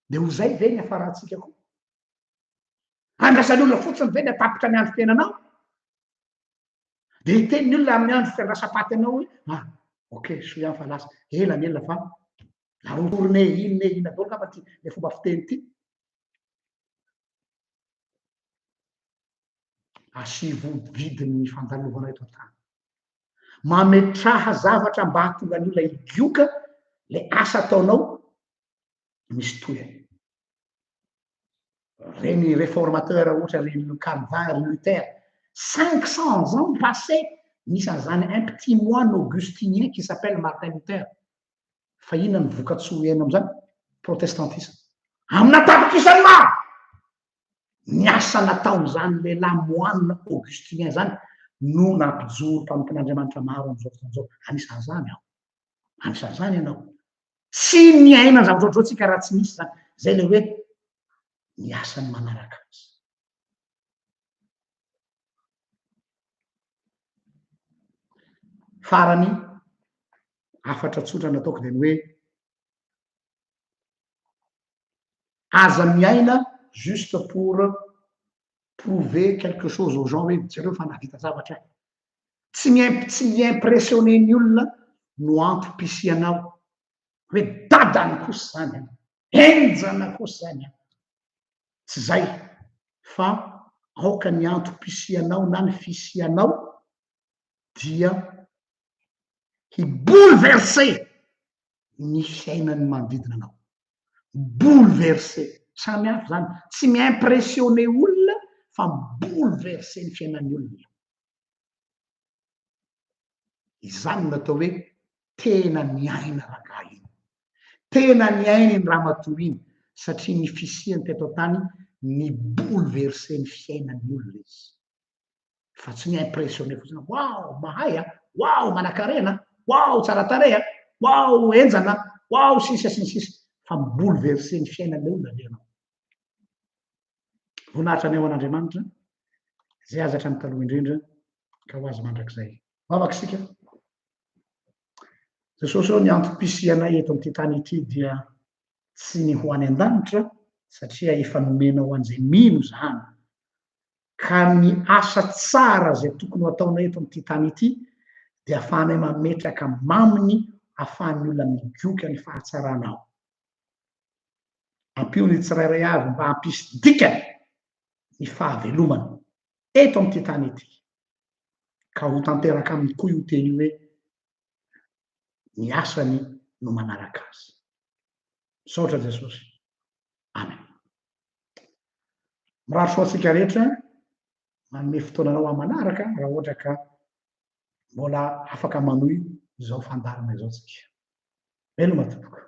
de ho zay ve ny afarahantsika koa andrasan'ny olona fotsiny ve ny atapitra ny andro tenanao de iteniny olona amin'ny andro fiandrasapaty anao hoe ok soiany fa lasa ela ny elona fa larotorone ina dolo kapa ty le fomba fiteny ty asivo vidiny fandalovana eto an-tany mametraha zavatra mba hatonga ny olona igioka le asa ataonao misy toyany reny réformateur ohatra reny Calvin Luther 500 ans passé misy an'izany un petit moine augustinien qui s'appelle Martin Luther fa ina ny vokatsoa ena am'izany protestantisme amina tapitra isany maro ny asa nataon'izany lehilahy moine augustinien zany no nampijoro mpanompon'Andriamanitra maro am'izao fotoan'izao anisan'izany aho anisan'izany ianao tsy niaina ny zavatra ohatrao-tsika raha tsy misy zany zay le hoe ny asany manaraka azy farany afatra tsotra nataoko de ny hoe aza miaina juste pour prouver quelque chose aux gens hoe jareo fa navita zavatra tsy miimpressionné ny olona no antopisianao hoe dadany kosa zany enjana kosa zany tsy zay fa aoka ny antopisianao na ny fisianao dia hibouleverser ny fiainany manodidina anao bouleverser samy hafa zany tsy miimpressionné olona fa bouleverser ny fiainan'ny olona izany natao hoe tena niaina raha iny tena niaina iny raha matoa iny satria ny fisiany teto an-tany ny bouleverser ny fiainan'ny olona izy fa tsy miimpressionné fotsiny wow mahay wow manan-karena wow tsara tareha wow enjana wow sisa sy ny sisa fa bouleverser ny fiainan'le olona leanao voninahitra ny eo an'Andriamanitra zay azatra ny taloha indrindra ka ho azy mandrakizay vavaky sika Jesosy ao ny antopisianay eto am'ty tany ity dia tsy ny ho any an-danitra satria efa nomenao an'izay mino zany ka ny asa tsara zay tokony ho ataonay eto am'ty tany ity de ahafahanay mametraka maminy ahafahan'ny olona migioka ny fahatsaranao ampio ny tsirairay avy mba hampisy dikany ny fahavelomana eto am'ty tany ity ka ho tanteraka aminy koa io teny hoe ny asany no manaraka azy misaotra Jesosy amen mirary soatsika rehetra manome fotoananao amin'ny manaraka raha ohatra ka mbola afaka manohy izao fandarana izao tsika veloma tompoko